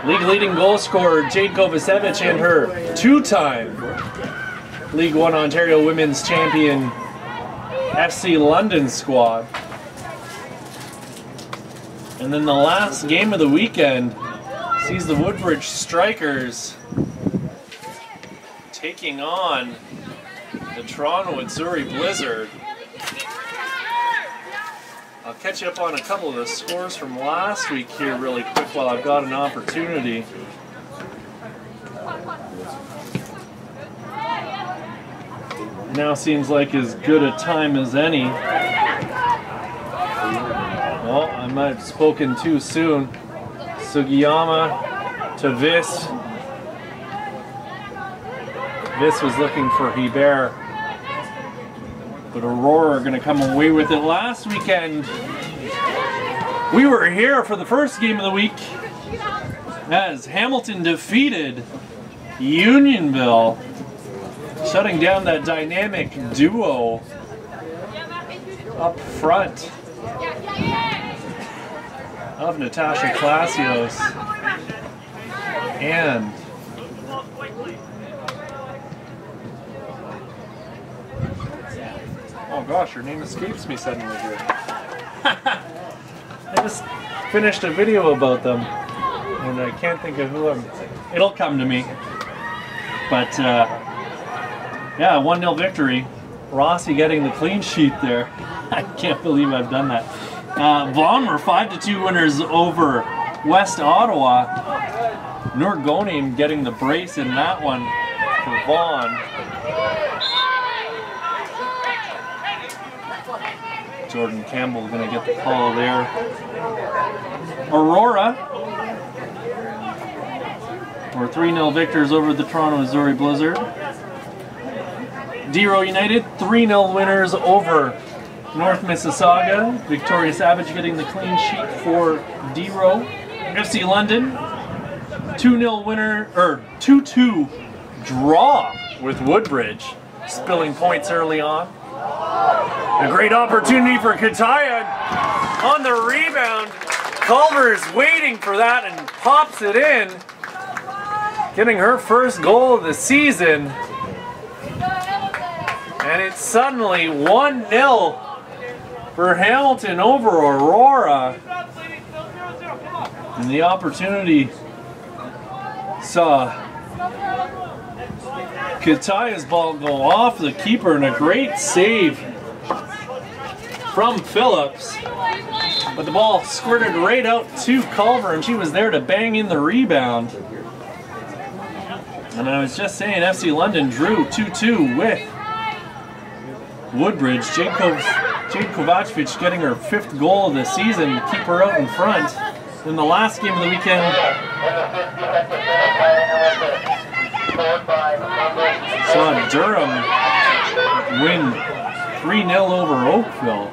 league leading goal scorer Jade Kovacevic and her 2-time League One Ontario Women's Champion FC London squad. And then the last game of the weekend sees the Woodbridge Strikers taking on the Toronto Azzurri Blizzard. I'll catch you up on a couple of the scores from last week here really quick while I've got an opportunity. Now seems like as good a time as any. Well, I might have spoken too soon. Sugiyama to Vis. Vis was looking for Hebert. But Aurora are going to come away with it. Last weekend, we were here for the first game of the week as Hamilton defeated Unionville, shutting down that dynamic duo up front of Natasha Clasios and oh gosh, her name escapes me suddenly here. I just finished a video about them, and I can't think of who I'm... It'll come to me. But, yeah, 1-0 victory. Rossi getting the clean sheet there. I can't believe I've done that. Vaughan were 5-2 winners over West Ottawa. Norgonim getting the brace in that one for Vaughan. Jordan Campbell going to get the call there. Aurora were 3-0 victors over the Toronto Missouri Blizzard. Dero United 3-0 winners over North Mississauga. Victoria Savage getting the clean sheet for Dero. FC London 2-0 winner, or 2-2 draw with Woodbridge, spilling points early on. A great opportunity for Kataya on the rebound. Culver's waiting for that and pops it in, getting her first goal of the season. And it's suddenly 1-0 for Hamilton over Aurora. And the opportunity saw Kataya's ball go off the keeper, and a great save from Phillips. But the ball squirted right out to Culver, and she was there to bang in the rebound. And I was just saying, FC London drew 2-2 with Woodbridge. Jade Kovacevic getting her 5th goal of the season to keep her out in front. In the last game of the weekend, saw Durham win 3-0 over Oakville.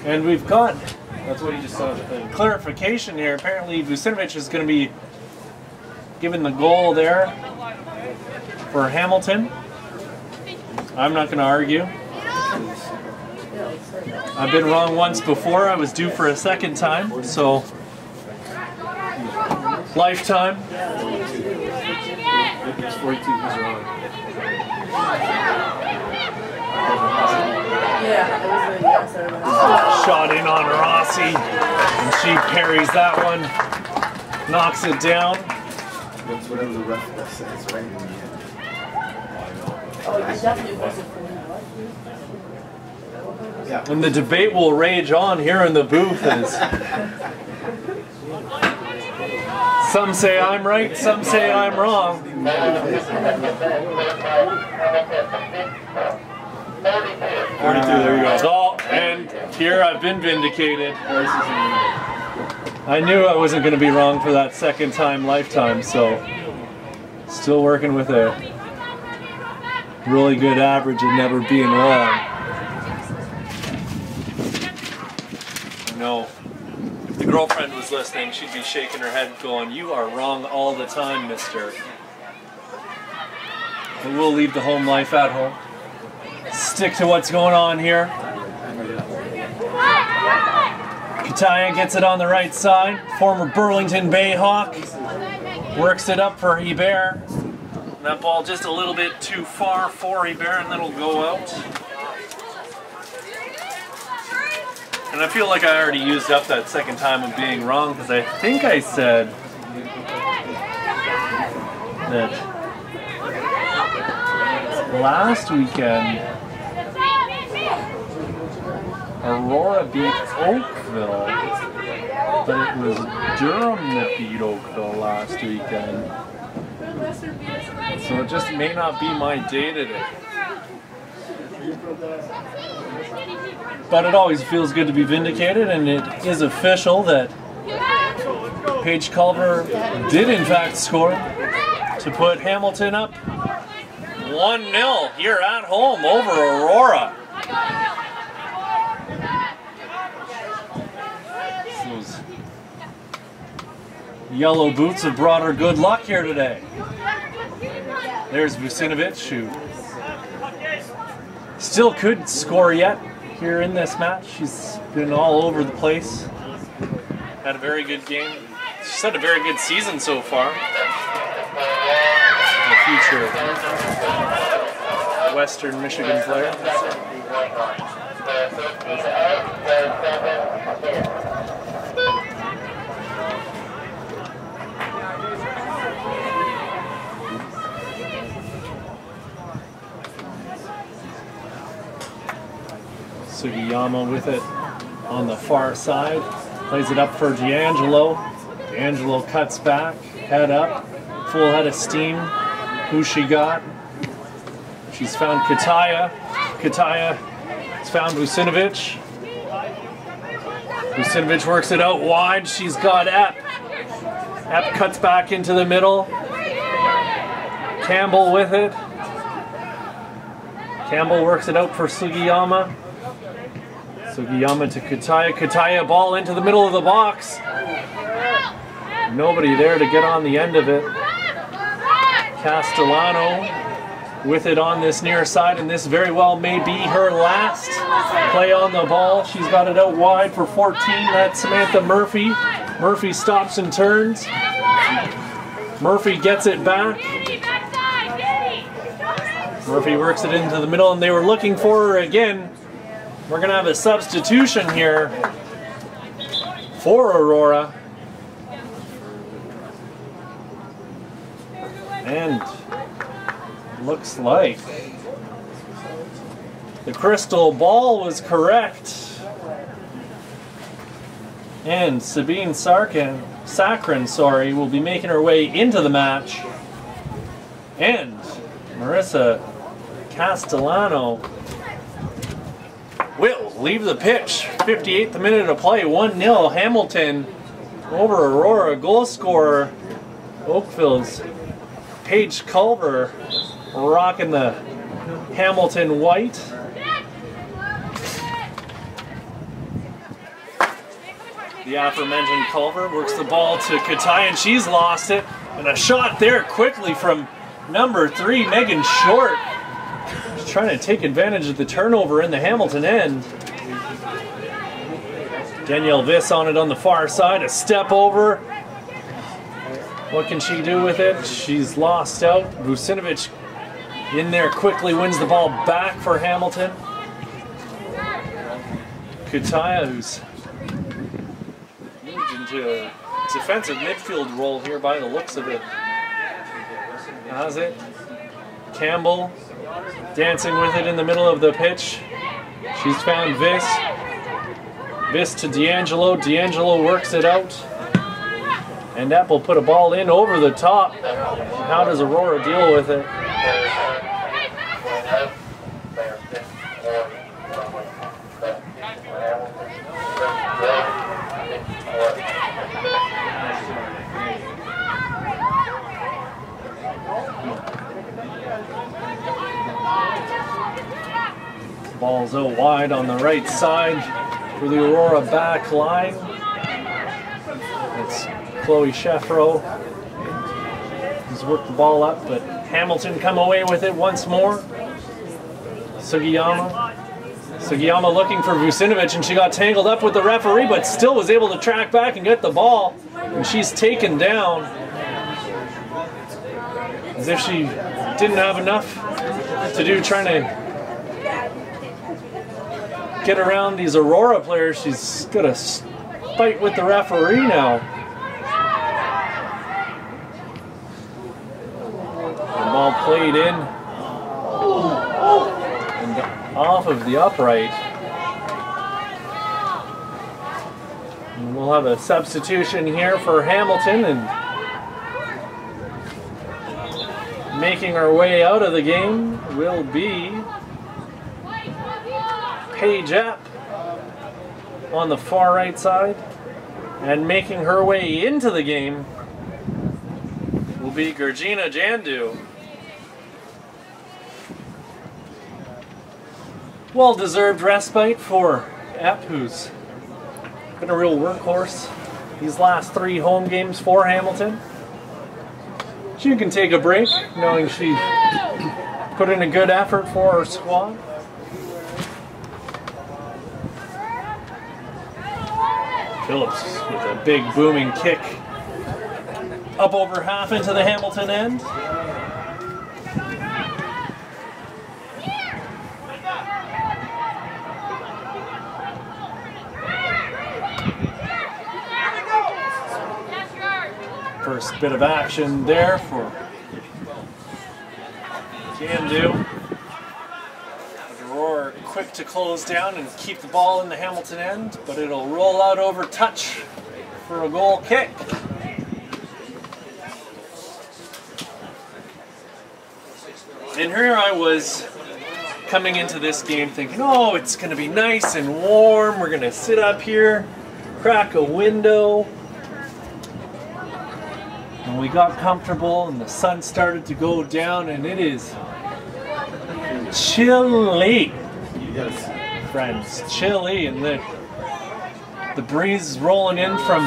And we've got, that's what he just saw. Clarification here. Apparently Vucinovic is going to be given the goal there for Hamilton. I'm not going to argue. I've been wrong once before. I was due for a second time, so lifetime. It's 42, he's wrong. Shot in on Rossi, and she parries that one, knocks it down. It's whatever the ref says, right in the end. Oh, it definitely wasn't for me. Yeah. And the debate will rage on here in the booth as some say I'm right, some say I'm wrong. 42, there you go. Oh, and here I've been vindicated. I knew I wasn't going to be wrong for that second time lifetime, so still working with a really good average of never being wrong. I know if the girlfriend was listening, she'd be shaking her head going, "You are wrong all the time, mister." But we'll leave the home life at home. Stick to what's going on here. Kataya gets it on the right side. Former Burlington Bayhawk works it up for Hebert. That ball just a little bit too far for Hebert, and then it'll go out. And I feel like I already used up that second time of being wrong, because I think I said that last weekend Aurora beat Oakville, but it was Durham that beat Oakville last weekend. So it just may not be my day today. But it always feels good to be vindicated, and it is official that Paige Culver did in fact score to put Hamilton up 1-0 here at home over Aurora. Those yellow boots have brought her good luck here today. There's Vucinovic, who still could score yet here in this match. She's been all over the place. Had a very good game. She's had a very good season so far. The future Western Michigan player. Sugiyama with it on the far side. Plays it up for D'Angelo. D'Angelo cuts back, head up, full head of steam. Who she got? She's found Kataya. Kataya has found Vucinovic. Vucinovic works it out wide. She's got Epp. Epp cuts back into the middle. Campbell with it. Campbell works it out for Sugiyama. Sugiyama to Kataya. Kataya ball into the middle of the box. Nobody there to get on the end of it. Castellano with it on this near side, and this very well may be her last play on the ball. She's got it out wide for 14. That's Samantha Murphy. Murphy stops and turns. Murphy gets it back. Murphy works it into the middle, and they were looking for her again. We're going to have a substitution here for Aurora. And looks like the crystal ball was correct. And Sabine Saccharin, will be making her way into the match. And Marissa Castellano will leave the pitch. 58th minute of play, 1-0 Hamilton over Aurora. Goal scorer Oakville's Paige Culver, rocking the Hamilton white. The aforementioned Culver works the ball to Kataya, and she's lost it. And a shot there quickly from number 3, Megan Short. She's trying to take advantage of the turnover in the Hamilton end. Danielle Viss on it on the far side, a step over. What can she do with it? She's lost out. Vucinovic in there quickly wins the ball back for Hamilton. Kataya, who's moved into a defensive midfield role here by the looks of it, has it. Campbell dancing with it in the middle of the pitch. She's found Viss. Viss to D'Angelo. D'Angelo works it out. And Epp will put a ball in over the top. How does Aurora deal with it? Ball's out wide on the right side for the Aurora back line. It's Chloe Sheffro has worked the ball up, but Hamilton come away with it once more. Sugiyama looking for Vucinovic, and she got tangled up with the referee, but still was able to track back and get the ball. And she's taken down as if she didn't have enough to do trying to get around these Aurora players. She's got to fight with the referee now. straight in and off of the upright. And we'll have a substitution here for Hamilton, and making our way out of the game will be Paige Epp on the far right side, and making her way into the game will be Georgina Jandu. Well-deserved respite for Epp, who's been a real workhorse these last 3 home games for Hamilton. She can take a break, knowing she put in a good effort for her squad. Phillips with a big booming kick up over half into the Hamilton end. First bit of action there for Jandu. Aurora quick to close down and keep the ball in the Hamilton end, but it'll roll out over touch for a goal kick. And here I was coming into this game thinking, oh, it's going to be nice and warm. We're going to sit up here, crack a window. And we got comfortable and the sun started to go down, and it is chilly. Yes, friends, chilly, and the breeze is rolling in from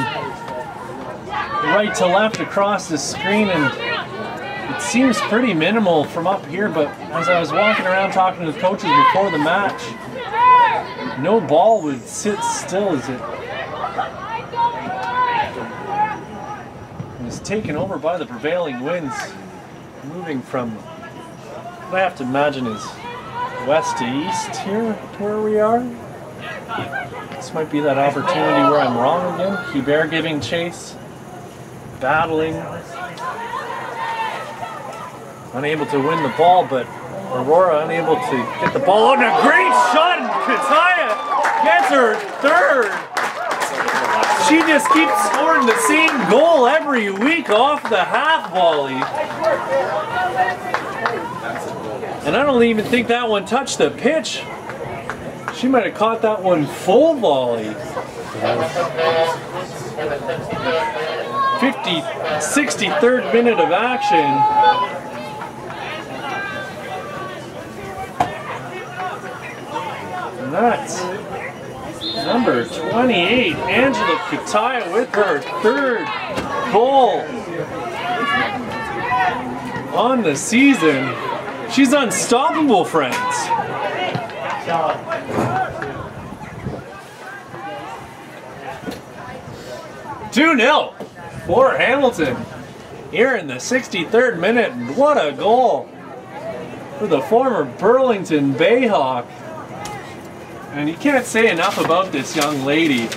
right to left across the screen, and it seems pretty minimal from up here, but as I was walking around talking to the coaches before the match, no ball would sit still as it was taken over by the prevailing winds, moving from what I have to imagine is west to east here, where we are. This might be that opportunity where I'm wrong again. Hubert giving chase, battling, unable to win the ball, but Aurora unable to get the ball. And a great shot, and Kataya gets her third. She just keeps scoring the same goal every week off the half volley. And I don't even think that one touched the pitch. She might have caught that one full volley. 63rd minute of action. And that's number 28, Angela Kataya, with her third goal on the season. She's unstoppable, friends. 2-0 for Hamilton here in the 63rd minute. What a goal for the former Burlington Bayhawk. And you can't say enough about this young lady.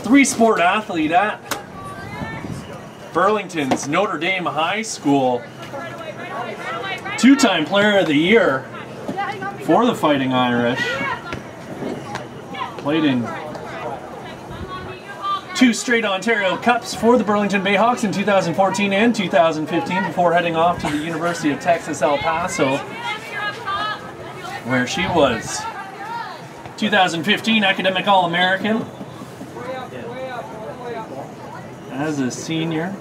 3-sport athlete at Burlington's Notre Dame High School. 2-time Player of the Year for the Fighting Irish. Played in 2 straight Ontario Cups for the Burlington Bayhawks in 2014 and 2015 before heading off to the University of Texas El Paso, where she was 2015 Academic All-American as a senior.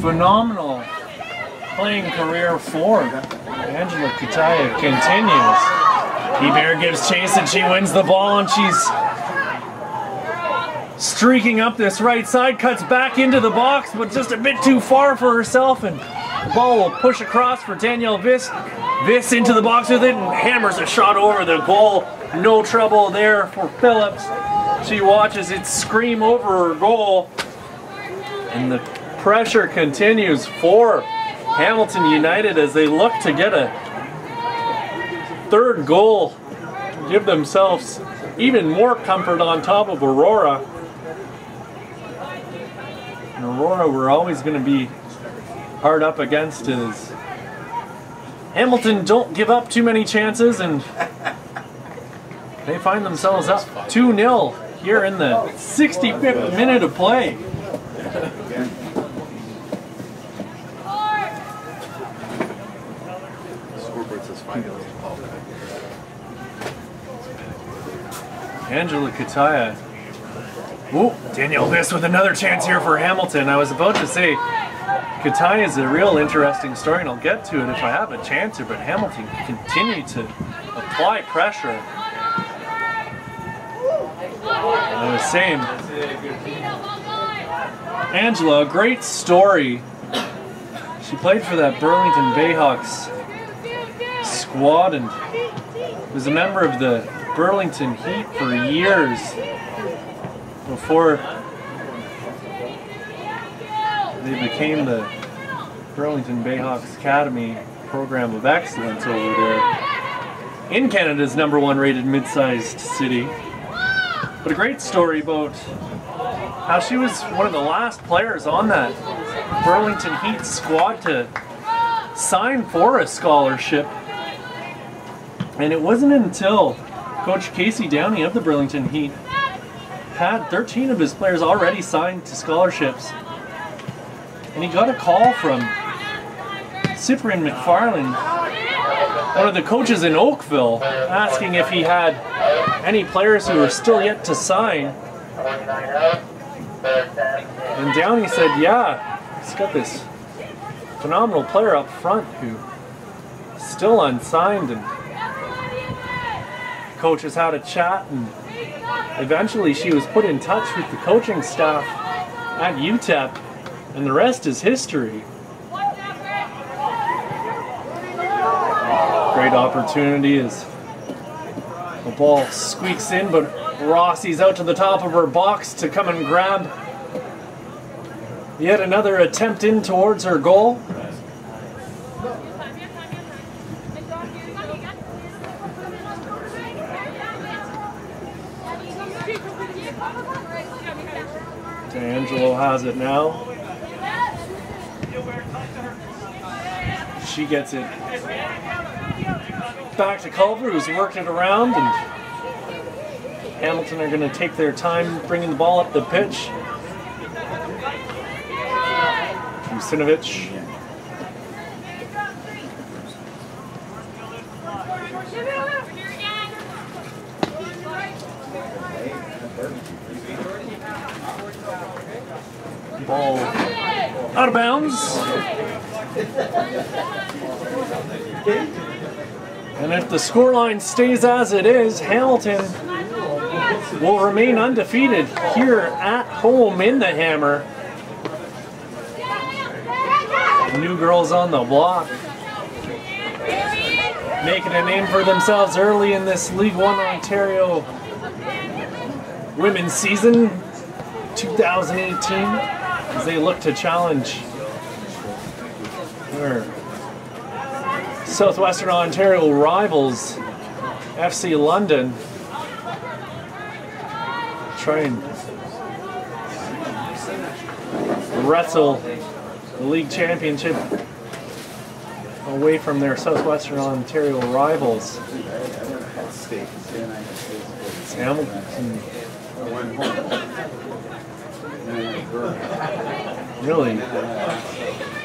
Phenomenal playing career for Angela Kataya continues. Hubert gives chase and she wins the ball, and she's streaking up this right side, cuts back into the box, but just a bit too far for herself, and the ball will push across for Danielle Viss. Viss into the box with it and hammers a shot over the goal. No trouble there for Phillips. She watches it scream over her goal, and the pressure continues for Hamilton United as they look to get a third goal to give themselves even more comfort on top of Aurora. And Aurora we're always going to be hard up against is Hamilton don't give up too many chances, and they find themselves up 2-0 here in the 65th minute of play. Angela Kataya. Ooh, Danielle Viss with another chance here for Hamilton. I was about to say, Kataya is a real interesting story, and I'll get to it if I have a chance here, but Hamilton continued to apply pressure. I was saying, Angela, a great story. She played for that Burlington Bayhawks squad and was a member of the Burlington Heat for years before they became the Burlington Bayhawks Academy Program of Excellence over there in Canada's #1 rated mid-sized city. But a great story about how she was one of the last players on that Burlington Heat squad to sign for a scholarship. And it wasn't until Coach Casey Downey of the Burlington Heat had 13 of his players already signed to scholarships. And he got a call from Cyprian McFarland, one of the coaches in Oakville, asking if he had any players who were still yet to sign. And Downey said, yeah, he's got this phenomenal player up front who is still unsigned. And coaches had a chat, and eventually she was put in touch with the coaching staff at UTEP, and the rest is history. Great opportunity as the ball squeaks in, but Rossi's out to the top of her box to come and grab yet another attempt in towards her goal. D'Angelo has it now. She gets it back to Culver, who's worked it around, and Hamilton are going to take their time bringing the ball up the pitch. Jusinovich. Ball out of bounds. And if the scoreline stays as it is, Hamilton will remain undefeated here at home in the Hammer. New girls on the block, making a name for themselves early in this League One Ontario women's season 2018 as they look to challenge their Southwestern Ontario rivals, FC London. Try and wrestle the league championship away from their Southwestern Ontario rivals. It's Hamilton really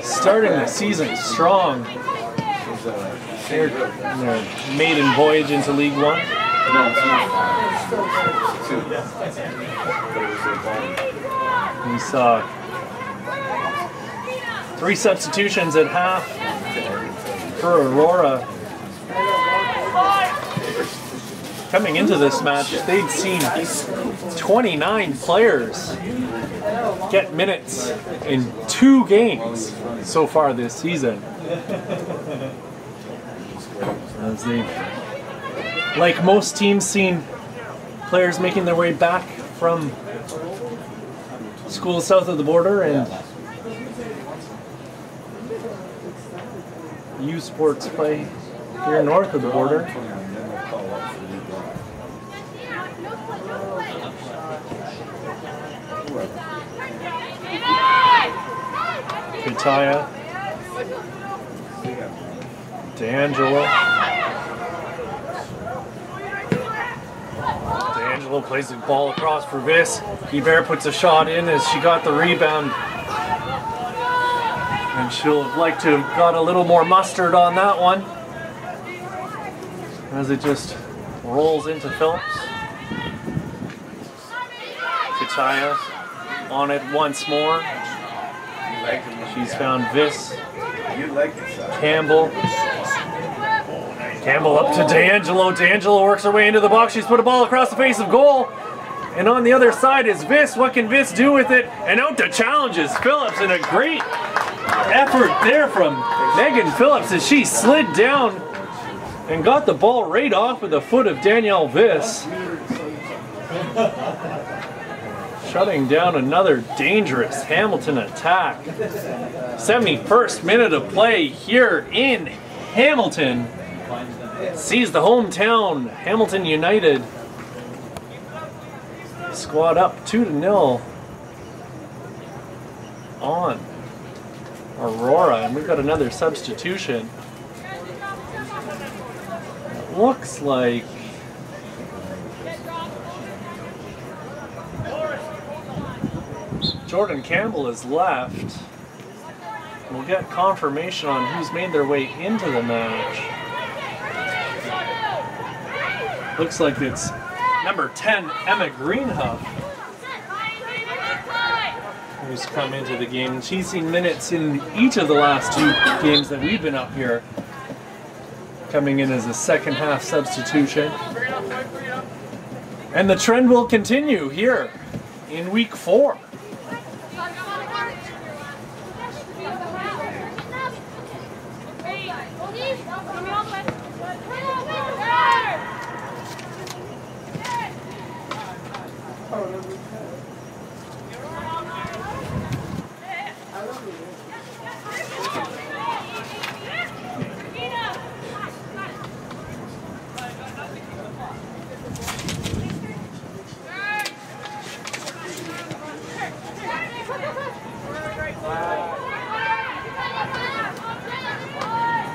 starting the season strong. They're in their maiden voyage into League One. We saw 3 substitutions at half for Aurora. Coming into this match, they'd seen 29 players get minutes in 2 games so far this season. As they've, like most teams, seen players making their way back from schools south of the border and U Sports play here north of the border. Kataya. D'Angelo. D'Angelo plays the ball across for Viss. Guibert puts a shot in as she got the rebound. And she'll have liked to have got a little more mustard on that one. As it just rolls into Phillips. Kataya on it once more. She's found Viss. Campbell. Campbell up to D'Angelo. D'Angelo works her way into the box. She's put a ball across the face of goal. And on the other side is Viss. What can Viss do with it? And out to challenges Phillips, and a great effort there from Megan Phillips as she slid down and got the ball right off of the foot of Danielle Viss. Shutting down another dangerous Hamilton attack. 71st minute of play here in Hamilton. Sees the hometown Hamilton United squad up 2-0 on Aurora, and we've got another substitution. It looks like Jordan Campbell is left. We'll get confirmation on who's made their way into the match. Looks like it's number 10, Emma Greenhuff, who's come into the game. She's seen minutes in each of the last 2 games that we've been up here, coming in as a second half substitution. And the trend will continue here in week 4.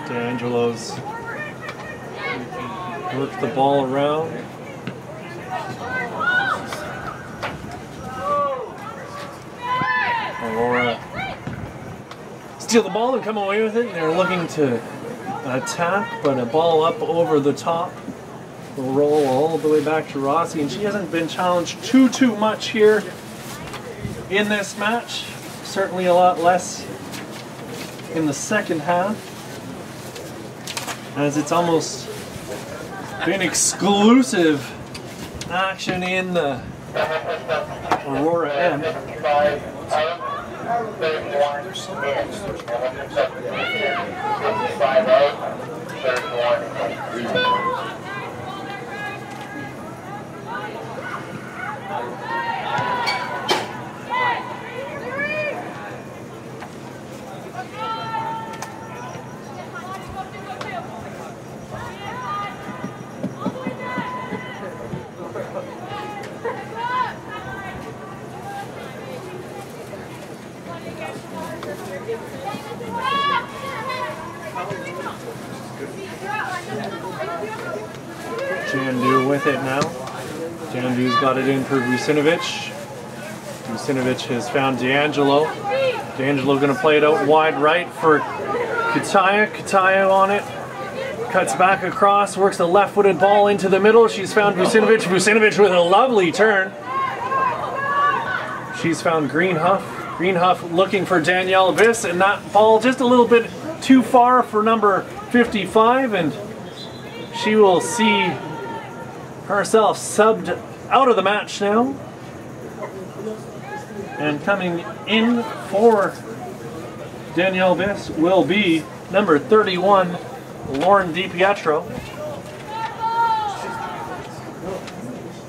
D'Angelo's worked the ball around. Aurora steal the ball and come away with it. They're looking to attack, but a ball up over the top will roll all the way back to Rossi, and she hasn't been challenged too much here in this match. Certainly a lot less in the second half, as it's almost been exclusive action in the Aurora end. Jandu with it now. Jandu's got it in for Vucinovic. Vucinovic has found D'Angelo. D'Angelo going to play it out wide right for Kataya. Kataya on it. Cuts back across, works the left-footed ball into the middle. She's found Vucinovic. Vucinovic with a lovely turn. She's found Greenhuff. Greenhuff looking for Danielle Viss, and that ball just a little bit too far for number 55, and she will see herself subbed out of the match now. And coming in for Danielle Viss will be number 31, Lauren DiPietro.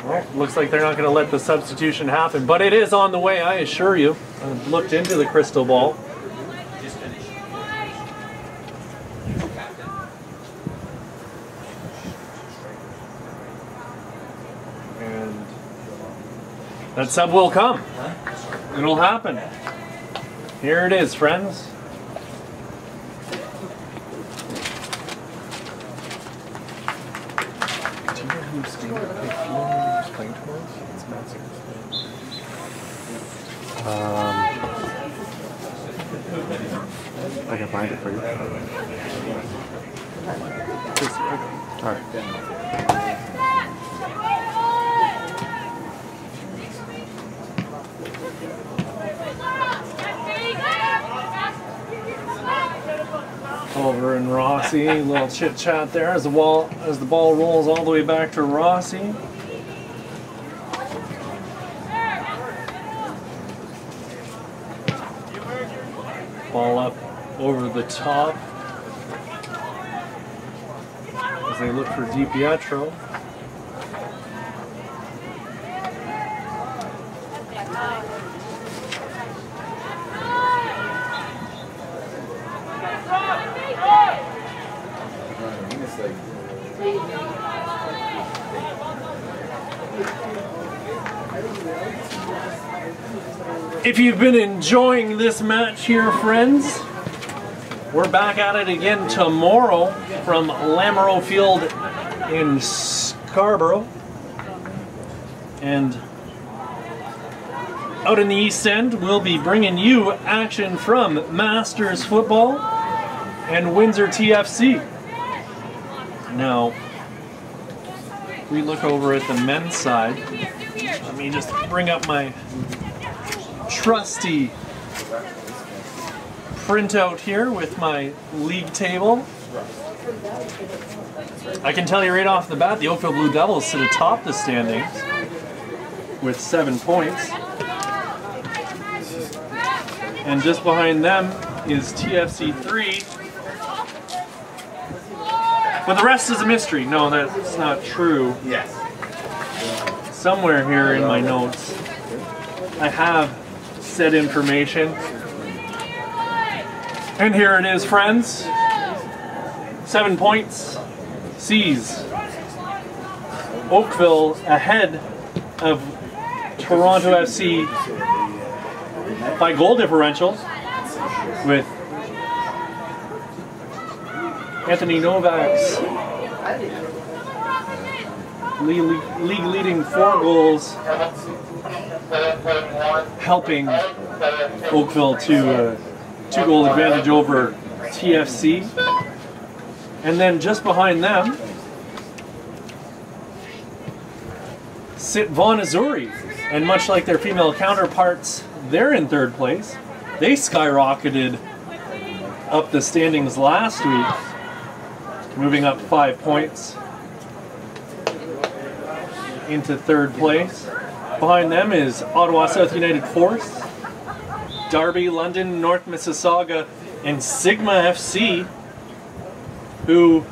Well, looks like they're not going to let the substitution happen, but it is on the way, I assure you. I've looked into the crystal ball. And That sub will come. It'll happen. Here it is, friends. Do you know who's playing tomorrow? It's Matt. I can find it for you. Alright. Over in Rossi, a little chit chat there as the ball rolls all the way back to Rossi. Ball up over the top as they look for DiPietro. If you've been enjoying this match here, friends, we're back at it again tomorrow from Lamoureux Field in Scarborough. And out in the East End, we'll be bringing you action from Masters Football and Windsor TFC. Now, we look over at the men's side. Let me just bring up my trusty printout here with my league table. I can tell you right off the bat, the Oakville Blue Devils sit atop the standings with 7 points. And just behind them is TFC 3. But the rest is a mystery. No, that's not true. Yes. Somewhere here in my notes, I have said information. And here it is, friends. 7 points sees Oakville ahead of Toronto FC by goal differential, with Anthony Novak's league leading 4 goals helping Oakville to a 2-goal advantage over TFC. And then just behind them sit Vaughan Azzurri, and much like their female counterparts, they're in 3rd place. They skyrocketed up the standings last week, moving up 5 points into 3rd place. Behind them is Ottawa South United 4th, Derby, London, North Mississauga, and Sigma FC, who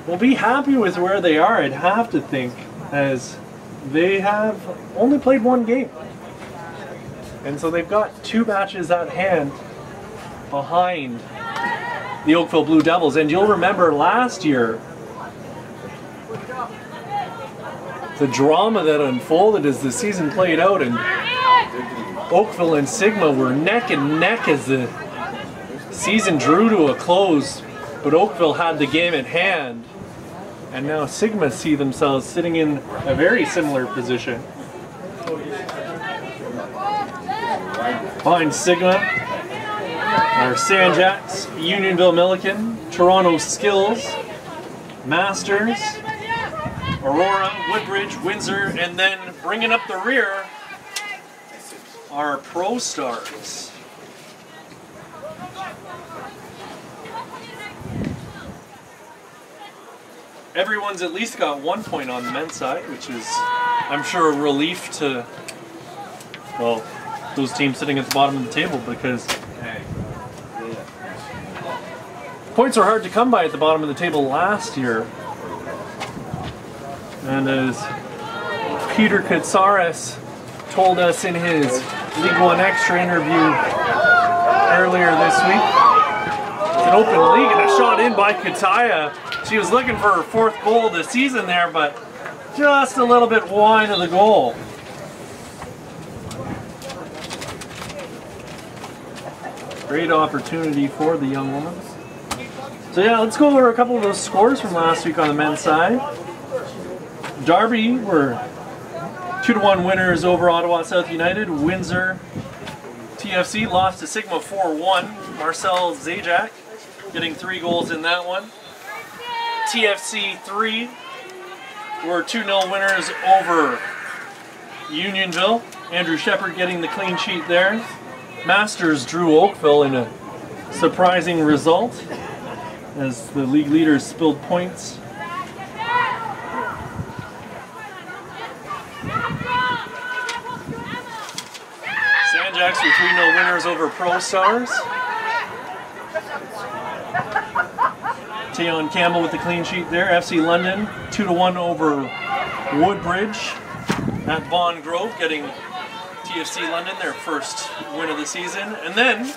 will be happy with where they are, I'd have to think, as they have only played 1 game. And so they've got 2 matches at hand behind the Oakville Blue Devils. And you'll remember last year, the drama that unfolded as the season played out, and Oakville and Sigma were neck and neck as the season drew to a close, but Oakville had the game at hand, and now Sigma see themselves sitting in a very similar position. Behind Sigma are Sanjaks, Unionville Milliken, Toronto Skills, Masters, Aurora, Woodbridge, Windsor, and then bringing up the rear are Pro Stars. Everyone's at least got 1 point on the men's side, which is, I'm sure, a relief to, well, those teams sitting at the bottom of the table, because points are hard to come by at the bottom of the table last year. And as Peter Katsaris told us in his League One Extra interview earlier this week, it's an open league and a shot in by Kataya. She was looking for her 4th goal of the season there, but just a little bit wide of the goal. Great opportunity for the young woman. So yeah, let's go over a couple of those scores from last week on the men's side. Derby were 2-1 winners over Ottawa South United. Windsor TFC lost to Sigma 4-1. Marcel Zajac getting 3 goals in that one. TFC 3 were 2-0 winners over Unionville. Andrew Shepard getting the clean sheet there. Masters drew Oakville in a surprising result as the league leaders spilled points. Sandjacks were 3-0 winners over Pro Stars. Tayon Campbell with the clean sheet there. FC London 2-1 over Woodbridge at Vaughan Grove, getting TFC London their first win of the season. And then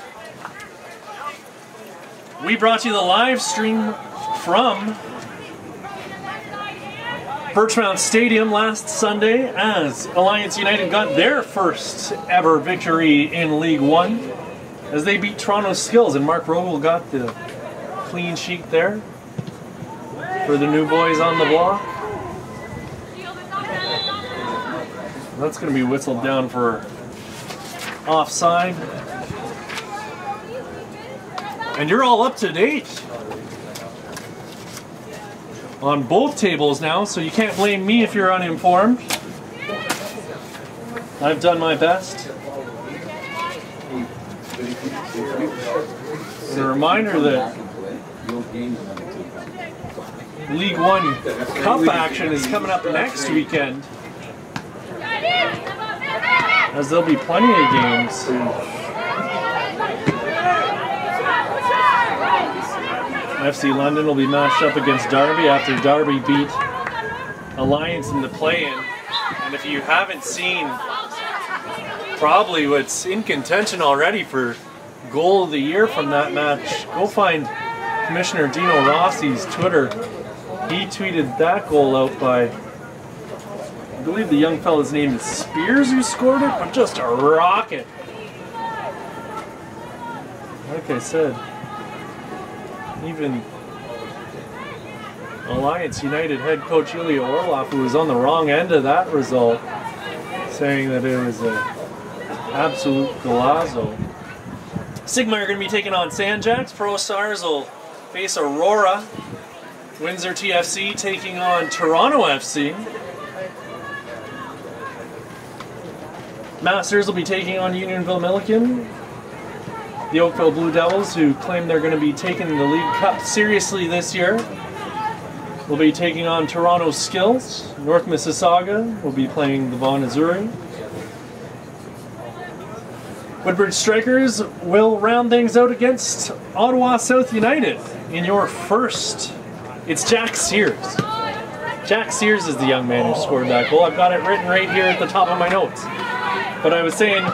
we brought you the live stream from Birchmount Stadium last Sunday as Alliance United got their first ever victory in League One as they beat Toronto Skills, and Mark Rogel got the clean sheet there for the new boys on the block. That's going to be whistled down for offside. And you're all up to date on both tables now, so you can't blame me if you're uninformed. I've done my best. And a reminder that League One Cup action is coming up next weekend, as there'll be plenty of games. FC London will be matched up against Derby after Derby beat Alliance in the play-in. And if you haven't seen probably what's in contention already for goal of the year from that match, go find Commissioner Dino Rossi's Twitter. He tweeted that goal out by, I believe the young fella's name is Spears who scored it, but just a rocket. Like I said, even Alliance United head coach Ilya Orlov, who was on the wrong end of that result, saying that it was an absolute golazo. Sigma are going to be taking on Sandjacks. Pro Stars will face Aurora. Windsor TFC taking on Toronto FC. Masters will be taking on Unionville Milliken. The Oakville Blue Devils, who claim they're going to be taking the League Cup seriously this year, will be taking on Toronto Skills. North Mississauga will be playing the Vaughan Azzurri. Woodbridge Strikers will round things out against Ottawa South United in your first. It's Jack Sears. Jack Sears is the young man who scored that goal. I've got it written right here at the top of my notes. But I was saying,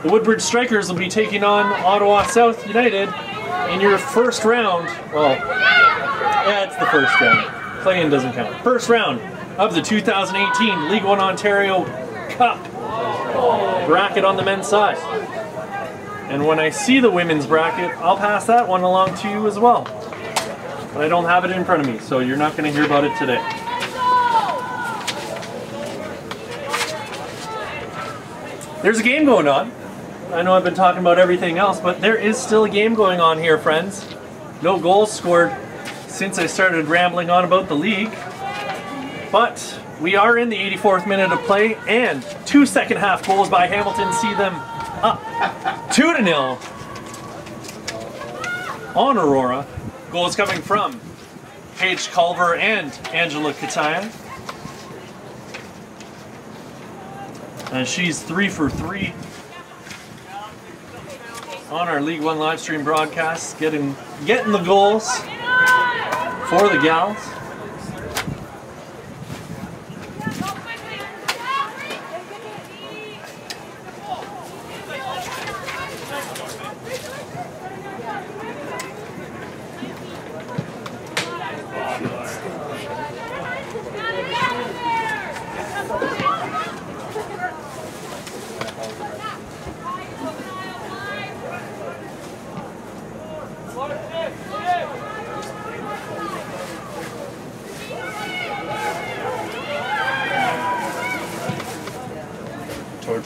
the Woodbridge Strikers will be taking on Ottawa South United in your first round. Well, yeah, it's the first round. Play-in doesn't count. First round of the 2018 League One Ontario Cup bracket on the men's side. And when I see the women's bracket, I'll pass that one along to you as well. But I don't have it in front of me, so you're not going to hear about it today. There's a game going on. I know I've been talking about everything else, but there is still a game going on here, friends. No goals scored since I started rambling on about the league. But we are in the 84th minute of play, and 2 second half goals by Hamilton see them up 2-0 on Aurora. Goals coming from Paige Culver and Angela Kataya. And she's 3 for 3 on our League One live stream broadcast, getting the goals for the gals.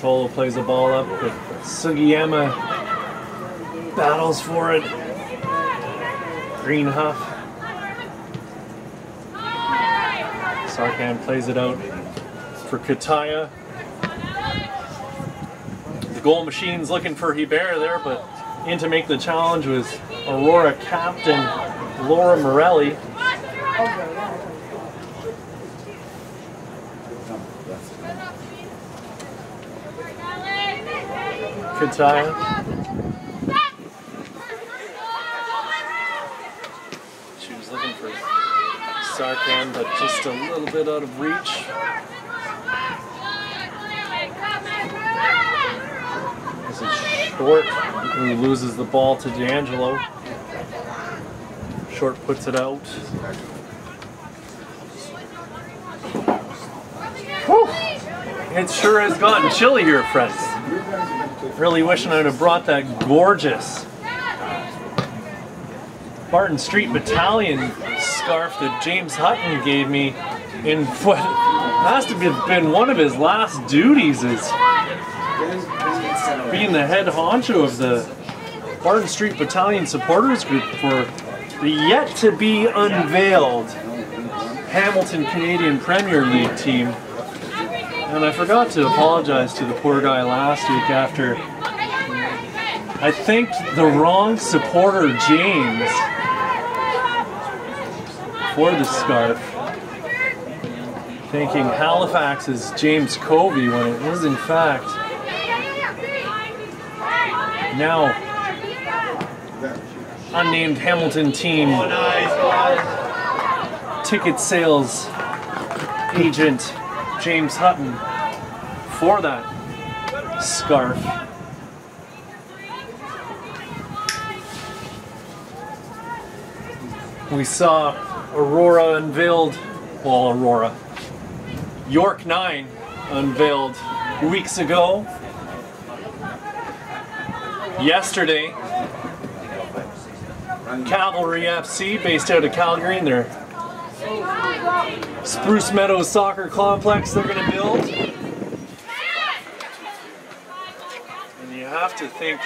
Bartolo plays the ball up, but Sugiyama battles for it. Green Huff. Sarkan plays it out for Kataya. The goal machine's looking for Hebert there, but in to make the challenge was Aurora captain Laura Morelli. Kataya. She was looking for Sarkan, but just a little bit out of reach. This is Short, who loses the ball to D'Angelo. Short puts it out. Whew. It sure has gotten chilly here, friends. Really wishing I'd have brought that gorgeous Barton Street Battalion scarf that James Hutton gave me in what has to have been one of his last duties, is being the head honcho of the Barton Street Battalion supporters group for the yet to be unveiled Hamilton Canadian Premier League team. And I forgot to apologize to the poor guy last week after I thanked the wrong supporter, James, for the scarf, thanking Halifax's James Covey when it was in fact now unnamed Hamilton team ticket sales agent James Hutton for that scarf. We saw Aurora unveiled, well, Aurora, York 9 unveiled weeks ago. Yesterday, Cavalry FC, based out of Calgary, in their Spruce Meadows soccer complex they're going to build. And you have to think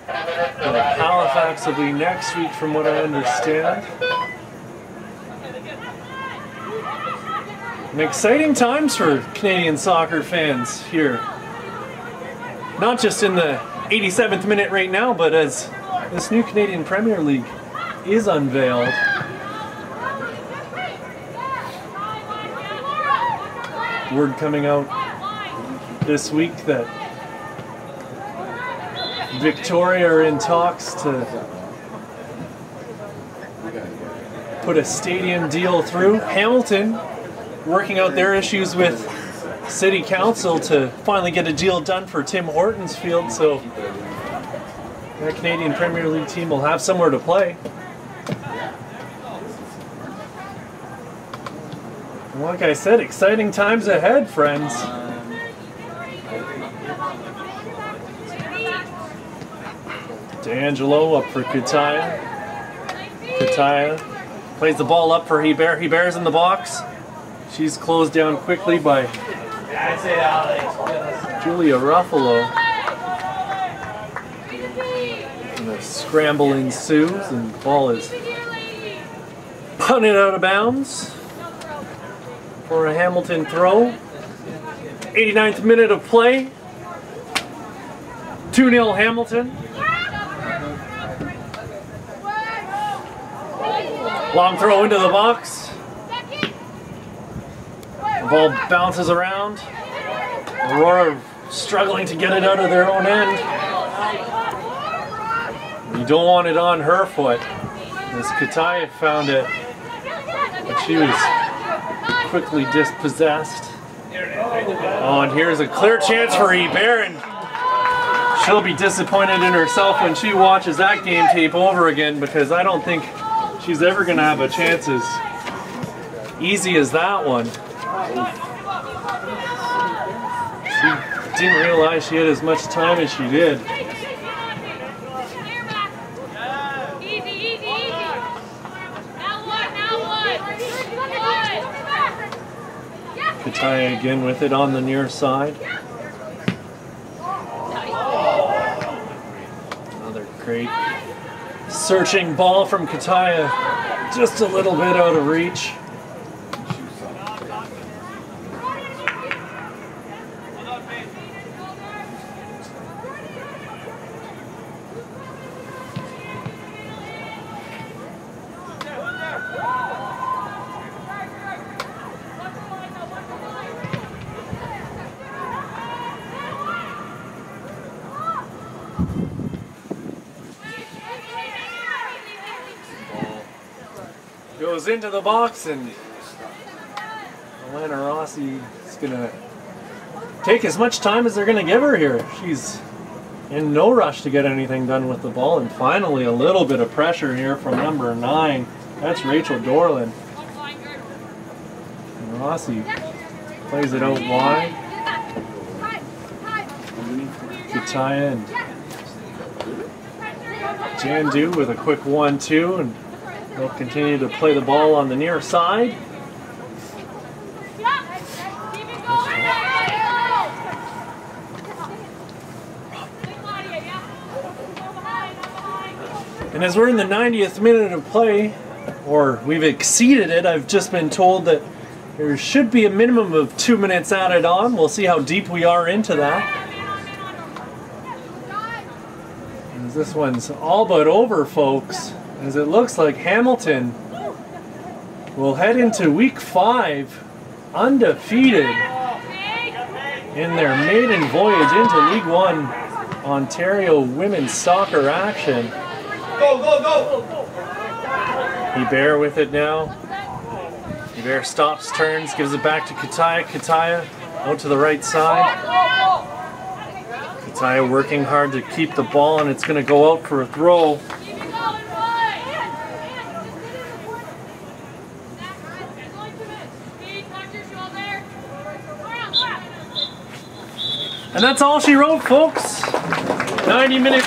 that Halifax will be next week, from what I understand. And exciting times for Canadian soccer fans here. Not just in the 87th minute right now, but as this new Canadian Premier League is unveiled. Word coming out this week that Victoria are in talks to put a stadium deal through. Hamilton working out their issues with City Council to finally get a deal done for Tim Hortons field, so that Canadian Premier League team will have somewhere to play. And like I said, exciting times ahead, friends. D'Angelo up for Kataya. Kataya plays the ball up for Hebert. Hebert's in the box. She's closed down quickly by Julia Ruffalo. And a scramble ensues, and the ball is punted out of bounds for a Hamilton throw. 89th minute of play. 2-0 Hamilton. Long throw into the box. The ball bounces around. Aurora struggling to get it out of their own end. You don't want it on her foot, as Kataya found it, but she was quickly dispossessed. Oh, and here's a clear chance for Hebert, and she'll be disappointed in herself when she watches that game tape over again, because I don't think she's ever going to have a chance as easy as that one. She didn't realize she had as much time as she did. Kataya again with it on the near side. Another great searching ball from Kataya. Just a little bit out of reach. Goes into the box, and Alana Rossi is going to take as much time as they're going to give her here. She's in no rush to get anything done with the ball, and finally a little bit of pressure here from number 9. That's Rachel Dorland. And Rossi plays it out wide. Kataya and Jandu with a quick 1-2, and they'll continue to play the ball on the near side. And as we're in the 90th minute of play, or we've exceeded it, I've just been told that there should be a minimum of 2 minutes added on. We'll see how deep we are into that. As this one's all but over, folks, as it looks like Hamilton will head into week 5 undefeated in their maiden voyage into League One Ontario women's soccer action. Go, go, go! Hebert with it now. Hebert stops, turns, gives it back to Kataya. Kataya out to the right side. Kataya working hard to keep the ball, and it's going to go out for a throw. And that's all she wrote, folks. 90 minutes.